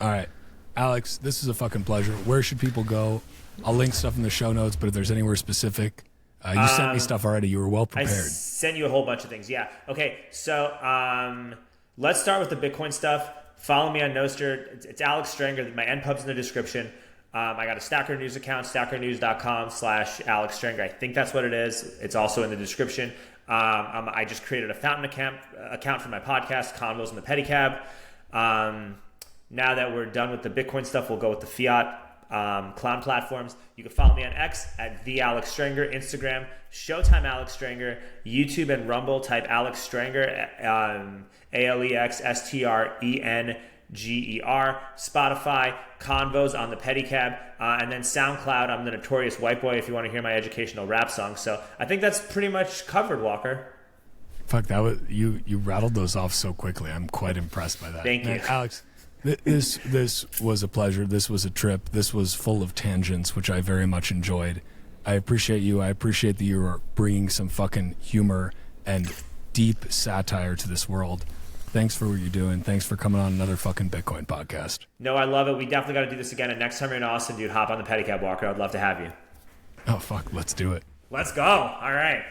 Speaker 4: All right, Alex, this is a fucking pleasure. Where should people go? I'll link stuff in the show notes, but if there's anywhere specific, you sent me stuff already. You were well prepared.
Speaker 1: I sent you a whole bunch of things. Yeah. Okay. So let's start with the Bitcoin stuff. Follow me on Nostr. It's Alex Strenger. My NPub's in the description. I got a Stacker News account, stackernews.com/Alex Strenger. I think that's what it is. It's also in the description. I just created a Fountain account for my podcast, Convos in the Pedicab. Now that we're done with the Bitcoin stuff, we'll go with the fiat clown platforms. You can follow me on X at the Alex Strenger, Instagram Showtime Alex Strenger, YouTube and Rumble type Alex Strenger, AlexStrenger, Spotify Convos on the Pedicab, and then SoundCloud. I'm the Notorious White Boy if you want to hear my educational rap song. So I think that's pretty much covered, Walker.
Speaker 4: Fuck, that was you rattled those off so quickly. I'm quite impressed by that.
Speaker 1: Thank you,
Speaker 4: Alex. This was a pleasure. This was a trip. This was full of tangents, which I very much enjoyed. I appreciate you. I appreciate that you are bringing some fucking humor and deep satire to this world. Thanks for what you're doing. Thanks for coming on another fucking Bitcoin podcast.
Speaker 1: No, I love it. We definitely got to do this again. And next time you're in Austin, dude, hop on the Pedicab, Walker. I'd love to have you.
Speaker 4: Oh, fuck. Let's do it.
Speaker 1: Let's go. All right.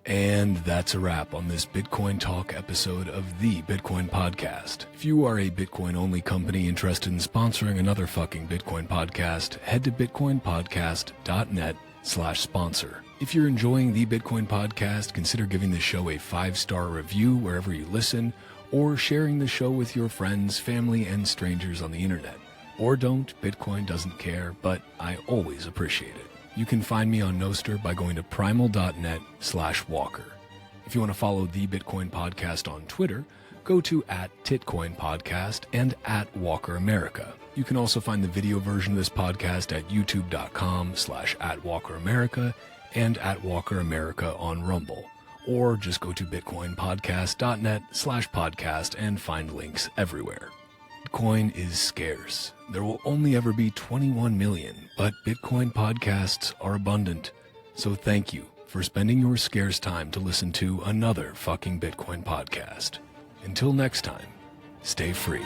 Speaker 4: And that's a wrap on this Bitcoin Talk episode of the Bitcoin Podcast. If you are a Bitcoin-only company interested in sponsoring another fucking Bitcoin podcast, head to bitcoinpodcast.net/sponsor. If you're enjoying the Bitcoin Podcast, consider giving the show a 5-star review wherever you listen, or sharing the show with your friends, family, and strangers on the internet. Or don't, Bitcoin doesn't care, but I always appreciate it. You can find me on Nostr by going to primal.net/Walker. If you want to follow the Bitcoin Podcast on Twitter, go to @Titcoin Podcast and @WalkerAmerica. You can also find the video version of this podcast at youtube.com/@WalkerAmerica and @WalkerAmerica on Rumble. Or just go to bitcoinpodcast.net/podcast and find links everywhere. Bitcoin is scarce. There will only ever be 21 million, but Bitcoin podcasts are abundant. So thank you for spending your scarce time to listen to another fucking Bitcoin podcast. Until next time, stay free.